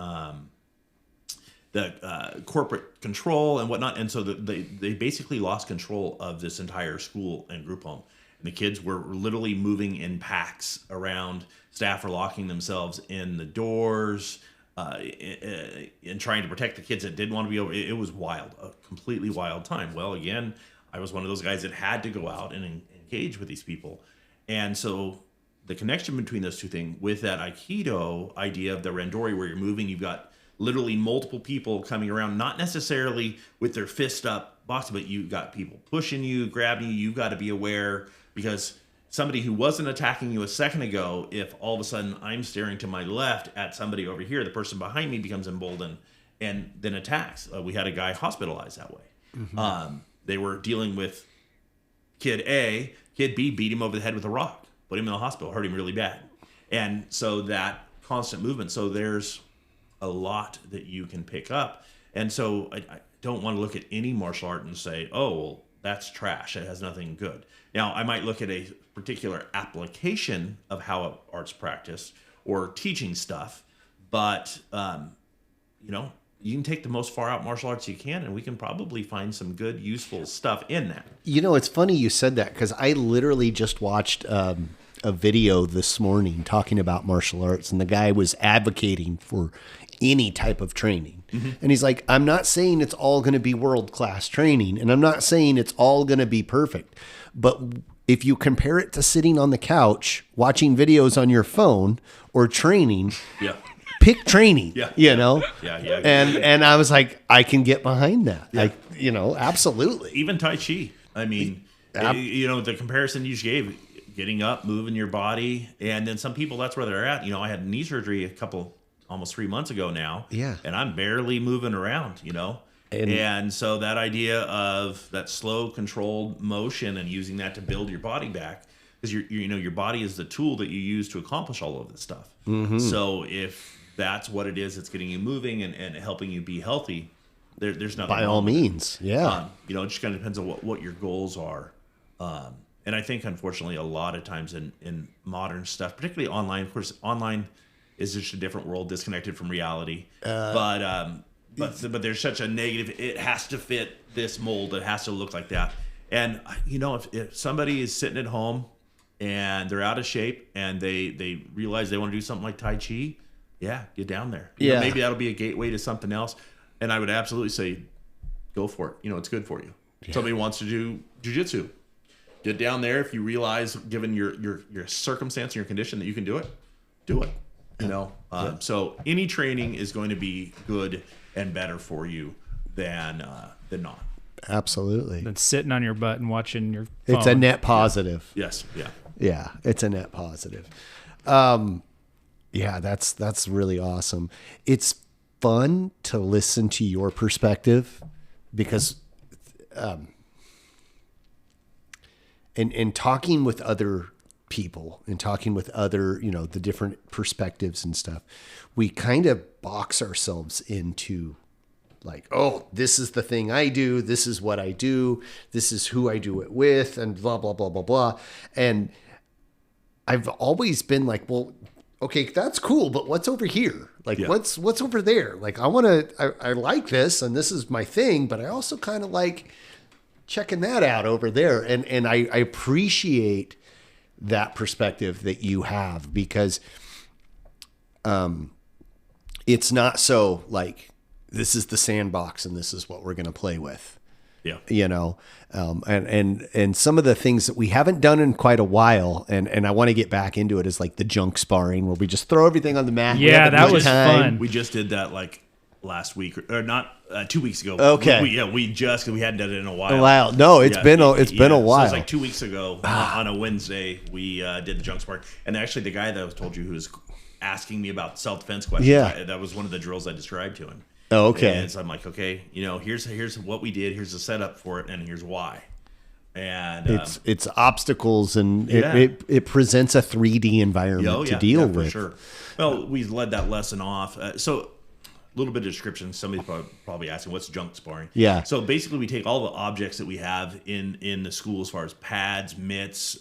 the corporate control and whatnot. And so they basically lost control of this entire school and group home. And the kids were literally moving in packs around. Staff were locking themselves in the doors. And trying to protect the kids that didn't want to be over. It was wild, a completely wild time. Well, again, I was one of those guys that had to go out and engage with these people. And so the connection between those two things with that Aikido idea of the Rendori, where you're moving, you've got literally multiple people coming around, not necessarily with their fist up boxing, but you've got people pushing you, grabbing you. You've got to be aware, because somebody who wasn't attacking you a second ago, if all of a sudden I'm staring to my left at somebody over here, the person behind me becomes emboldened and then attacks. We had a guy hospitalized that way. Mm-hmm. They were dealing with kid A. Kid B beat him over the head with a rock, put him in the hospital, hurt him really bad. And so that constant movement. So there's a lot that you can pick up. And so I don't want to look at any martial art and say, oh, well, that's trash. It has nothing good. Now, I might look at a particular application of how art's practiced or teaching stuff, but, you can take the most far out martial arts you can, and we can probably find some good, useful stuff in that. It's funny you said that, because I literally just watched a a video this morning talking about martial arts, and the guy was advocating for any type of training. And he's like, I'm not saying it's all going to be world-class training, and I'm not saying it's all going to be perfect. But if you compare it to sitting on the couch, watching videos on your phone, or training, pick training, you know? And I was like, I can get behind that. Absolutely. Even Tai Chi. I mean, the comparison you just gave, getting up, moving your body. And then some people, that's where they're at. I had knee surgery almost 3 months ago now. Yeah. And I'm barely moving around, And so that idea of that slow, controlled motion and using that to build your body back, because your body is the tool that you use to accomplish all of this stuff. So if that's what it is that's getting you moving and helping you be healthy, there's nothing by all means. Yeah. It just kind of depends on what your goals are. And I think, unfortunately, a lot of times in modern stuff, particularly online, of course, online is just a different world, disconnected from reality. But there's such a negative, it has to fit this mold, it has to look like that. And, if somebody is sitting at home and they're out of shape and they realize they want to do something like Tai Chi, get down there. Maybe that'll be a gateway to something else. And I would absolutely say, go for it. It's good for you. Somebody wants to do jiu-jitsu, get down there. If you realize, given your circumstance and your condition, that you can do it, do it. So any training is going to be good and better for you than not. Absolutely. Than sitting on your butt and watching your phone. It's a net positive. Yes. Yeah. Yeah, it's a net positive. That's really awesome. It's fun to listen to your perspective because in talking with other people and talking with other, the different perspectives and stuff, we kind of box ourselves into like, oh, this is the thing I do. This is what I do. This is who I do it with, and blah, blah, blah, blah, blah. And I've always been like, well, okay, that's cool, but what's over here? Like, what's over there? Like, I like this, and this is my thing, but I also kind of like checking that out over there. And I appreciate that perspective that you have, because it's not so like, this is the sandbox and this is what we're going to play with. Yeah. And some of the things that we haven't done in quite a while, and I want to get back into it, is like the junk sparring, where we just throw everything on the mat. Yeah, that was fun. We just did that like last week, or not 2 weeks ago. Okay. We hadn't done it in a while. No, it's been a while. So it's like 2 weeks ago on a Wednesday, we did the junk sparring. And actually the guy that I told you who was asking me about self-defense questions, that was one of the drills I described to him. Oh, okay. And so I'm like, okay, here's what we did, here's the setup for it, and here's why. And it's obstacles, and it presents a 3D environment to deal with. For sure. Well, we led that lesson off. So a little bit of description. Somebody's probably asking, what's junk sparring? Yeah. So basically, we take all the objects that we have in the school, as far as pads, mitts,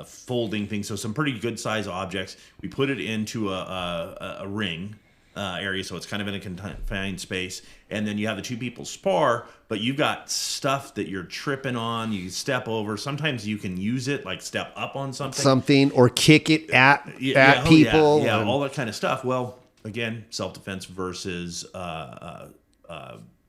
folding things. So some pretty good size objects. We put it into a ring area, so it's kind of in a confined space, and then you have the two people spar, but you've got stuff that you're tripping on, you step over. Sometimes you can use it, like step up on something or kick it at people. Yeah, all that kind of stuff. Well, again, self-defense versus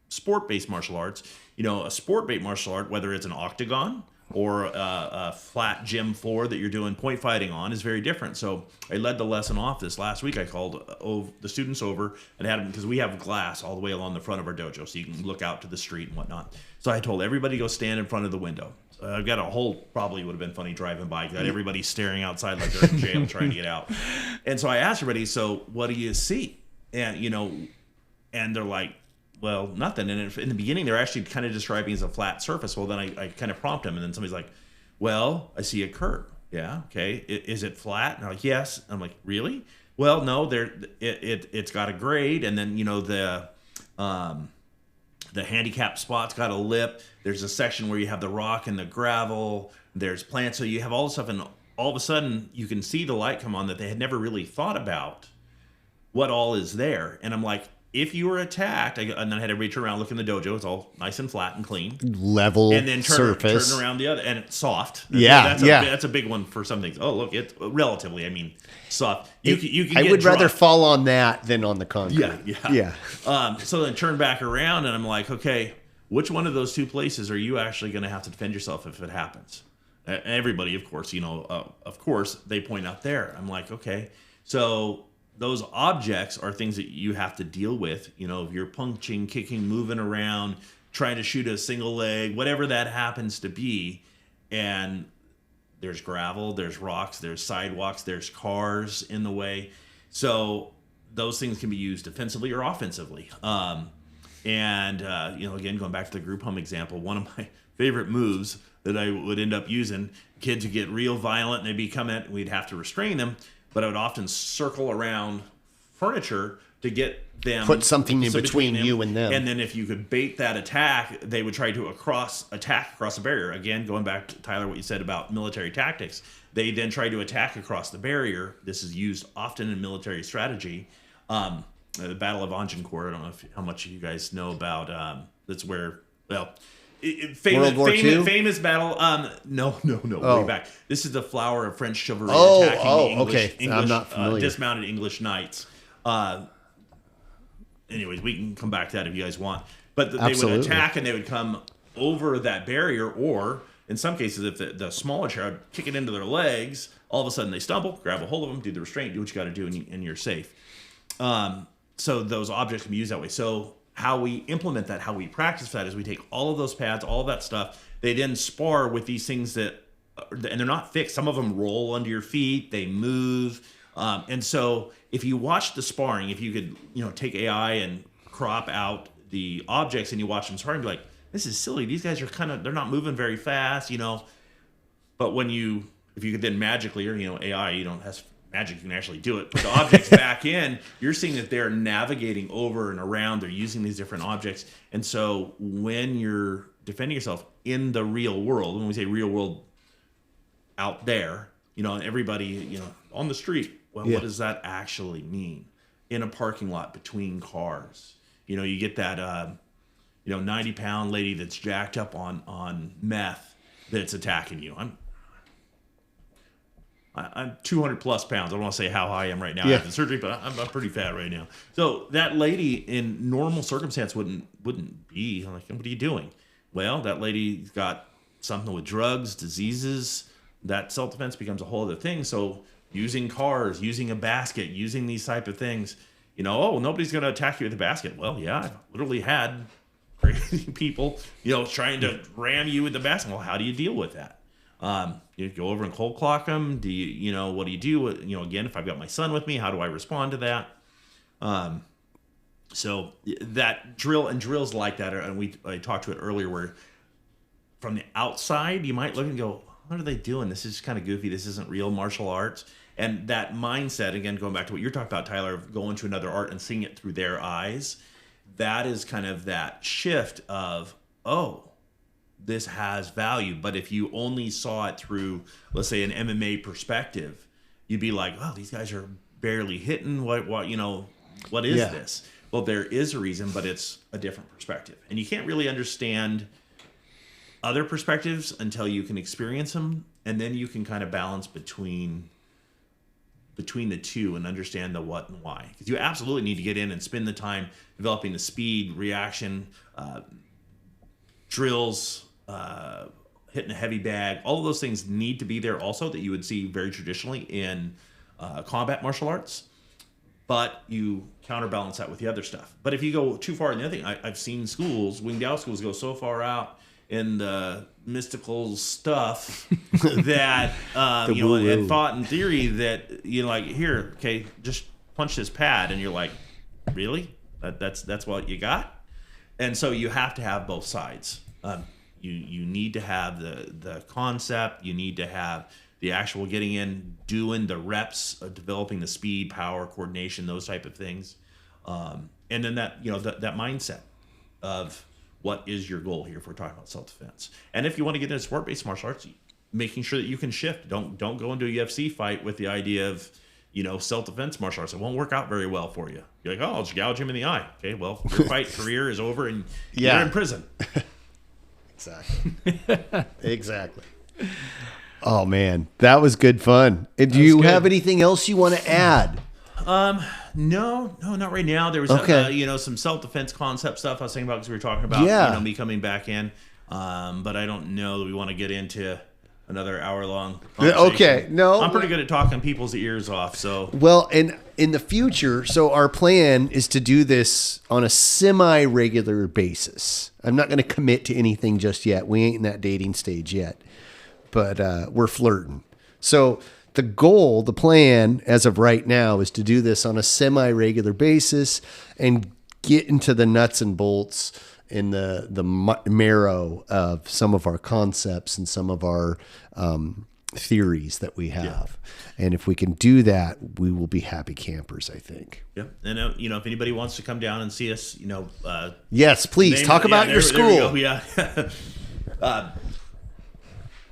sport-based martial arts. A sport-based martial art, whether it's an octagon or a flat gym floor that you're doing point fighting on, is very different. So I led the lesson off this last week. I called the students over and had them, because we have glass all the way along the front of our dojo, so you can look out to the street and whatnot. So I told everybody to go stand in front of the window. I've got a whole, probably would have been funny driving by, got everybody staring outside like they're in jail trying to get out. And so I asked everybody, so what do you see? And, and they're like, well, nothing. And in the beginning, they're actually kind of describing as a flat surface. Well, then I kind of prompt them, and then somebody's like, well, I see a curve. Yeah, okay. Is it flat? And I'm like, yes. I'm like, really? Well, no, it's got a grade, and then, the handicap spot's got a lip. There's a section where you have the rock and the gravel. There's plants. So you have all this stuff, and all of a sudden, you can see the light come on that they had never really thought about what all is there. And I'm like, if you were attacked, and then I had everybody turn around, look in the dojo. It's all nice and flat and clean, level, and then turn around the other, and it's soft. That's a big one for some things. Oh, look, it's relatively. I mean, soft. You can. I would rather fall on that than on the concrete. Yeah. So then turn back around, and I'm like, okay, which one of those two places are you actually going to have to defend yourself if it happens? Everybody, of course, they point out there. I'm like, okay, so those objects are things that you have to deal with. If you're punching, kicking, moving around, trying to shoot a single leg, whatever that happens to be. And there's gravel, there's rocks, there's sidewalks, there's cars in the way. So those things can be used defensively or offensively. Again, going back to the group home example, one of my favorite moves that I would end up using, kids would get real violent and they'd be coming at, we'd have to restrain them. But I would often circle around furniture to get them. Put something in between you and them. And then if you could bait that attack, they would try to attack across the barrier. Again, going back to Tyler, what you said about military tactics. They then try to attack across the barrier. This is used often in military strategy. The Battle of Agincourt, I don't know how much you guys know about. That's where, famous battle. No, way back. This is the flower of French chivalry attacking the English, I'm not familiar. Dismounted English knights. Anyways, we can come back to that if you guys want. But they would attack and they would come over that barrier, or in some cases, if the smaller child would kick it into their legs, all of a sudden they stumble, grab a hold of them, do the restraint, do what you got to do, and you're safe. So those objects can be used that way. So how we implement that, how we practice that, is we take all of those pads, all of that stuff. They then spar with these things and they're not fixed. Some of them roll under your feet, they move. And so if you watch the sparring, if you could, take AI and crop out the objects and you watch them sparring, be like, this is silly. These guys are they're not moving very fast, But if you could then magically, or, AI, you don't have magic, you can actually do it. Put the objects back in, you're seeing that they're navigating over and around. They're using these different objects. And so when you're defending yourself in the real world, when we say real world out there, everybody, on the street, what does that actually mean? In a parking lot between cars, you get that, 90-pound lady that's jacked up on meth that's attacking you. I'm 200 plus pounds. I don't want to say how high I am right now after the surgery, but I'm pretty fat right now. So that lady in normal circumstance wouldn't be like, what are you doing? Well, that lady's got something with drugs, diseases. That self-defense becomes a whole other thing. So using cars, using a basket, using these type of things, nobody's going to attack you with a basket. Well, yeah, I've literally had crazy people, trying to ram you with the basket. Well, how do you deal with that? You go over and cold clock them. Do you, what do you do? Again, if I've got my son with me, how do I respond to that? So that drills like that, and I talked to it earlier, where from the outside, you might look and go, what are they doing? This is kind of goofy. This isn't real martial arts. And that mindset, again, going back to what you're talking about, Tyler, of going to another art and seeing it through their eyes, that is kind of that shift of, this has value. But if you only saw it through, let's say, an MMA perspective, you'd be like, oh, these guys are barely hitting. What is this? Well, there is a reason, but it's a different perspective. And you can't really understand other perspectives until you can experience them. And then you can kind of balance between the two and understand the what and why. Because you absolutely need to get in and spend the time developing the speed, reaction, drills, hitting a heavy bag. All of those things need to be there also, that you would see very traditionally in combat martial arts. But you counterbalance that with the other stuff. But if you go too far in the other thing, I've seen schools, Wing Tao schools, go so far out in the mystical stuff that and thought and theory that here, okay, just punch this pad, and you're like, really? That's what you got? And so you have to have both sides. You need to have the concept. You need to have the actual getting in, doing the reps, developing the speed, power, coordination, those type of things, and then that that mindset of what is your goal here if we're talking about self-defense. And if you want to get into sport-based martial arts, making sure that you can shift. Don't go into a UFC fight with the idea of self-defense martial arts. It won't work out very well for you. You're like, oh, I'll just gouge him in the eye. Okay, well, your fight career is over and you're in prison. Exactly. Oh, man. That was good fun. Do you have anything else you want to add? No, not right now. There was, some self-defense concept stuff I was thinking about because we were talking about, me coming back in. But I don't know that we want to get into another hour-long conversation. Okay, no. I'm pretty good at talking people's ears off, so. Well, and in the future, so our plan is to do this on a semi-regular basis. I'm not going to commit to anything just yet. We ain't in that dating stage yet. But we're flirting. So the goal, the plan, as of right now, is to do this on a semi-regular basis and get into the nuts and bolts in the marrow of some of our concepts and some of our theories that we have. Yeah. And if we can do that, we will be happy campers, I think. Yeah. And, if anybody wants to come down and see us, yes, please. Talk about your school. There we go. Yeah.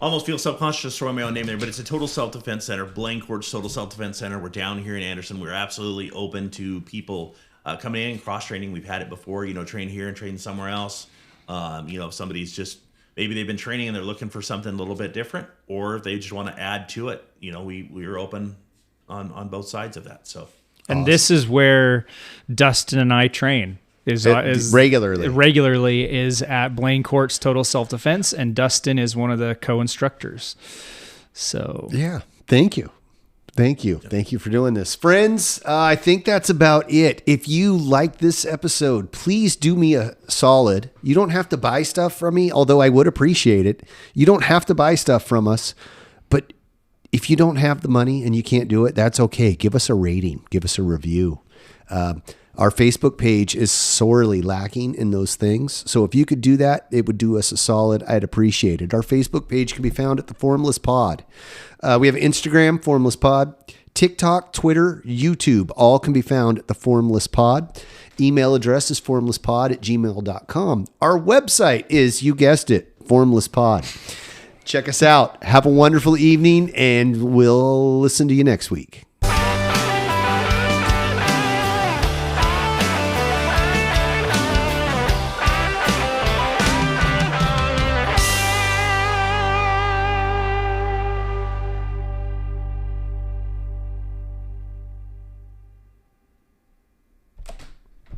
Almost feel self-conscious just throwing my own name there, but it's a total self-defense center. Blain Cort's Total Self-Defense Center. We're down here in Anderson. We're absolutely open to people coming in and cross-training. We've had it before, train here and train somewhere else. If somebody's just, maybe they've been training and they're looking for something a little bit different, or if they just want to add to it, we are open on both sides of that. So, and awesome. This is where Dustin and I train. Is regularly is at Blain Cort's Total Self-Defense, and Dustin is one of the co-instructors. So yeah, thank you for doing this, friends. I think that's about it. If you like this episode, please do me a solid. You don't have to buy stuff from me, although I would appreciate it. You don't have to buy stuff from us, but if you don't have the money and you can't do it, that's okay. Give us a rating, give us a review. Our Facebook page is sorely lacking in those things. So if you could do that, it would do us a solid. I'd appreciate it. Our Facebook page can be found at the Formless Pod. We have Instagram, Formless Pod, TikTok, Twitter, YouTube. All can be found at the Formless Pod. Email address is formlesspod@gmail.com. Our website is, you guessed it, Formless Pod. Check us out. Have a wonderful evening, and we'll listen to you next week.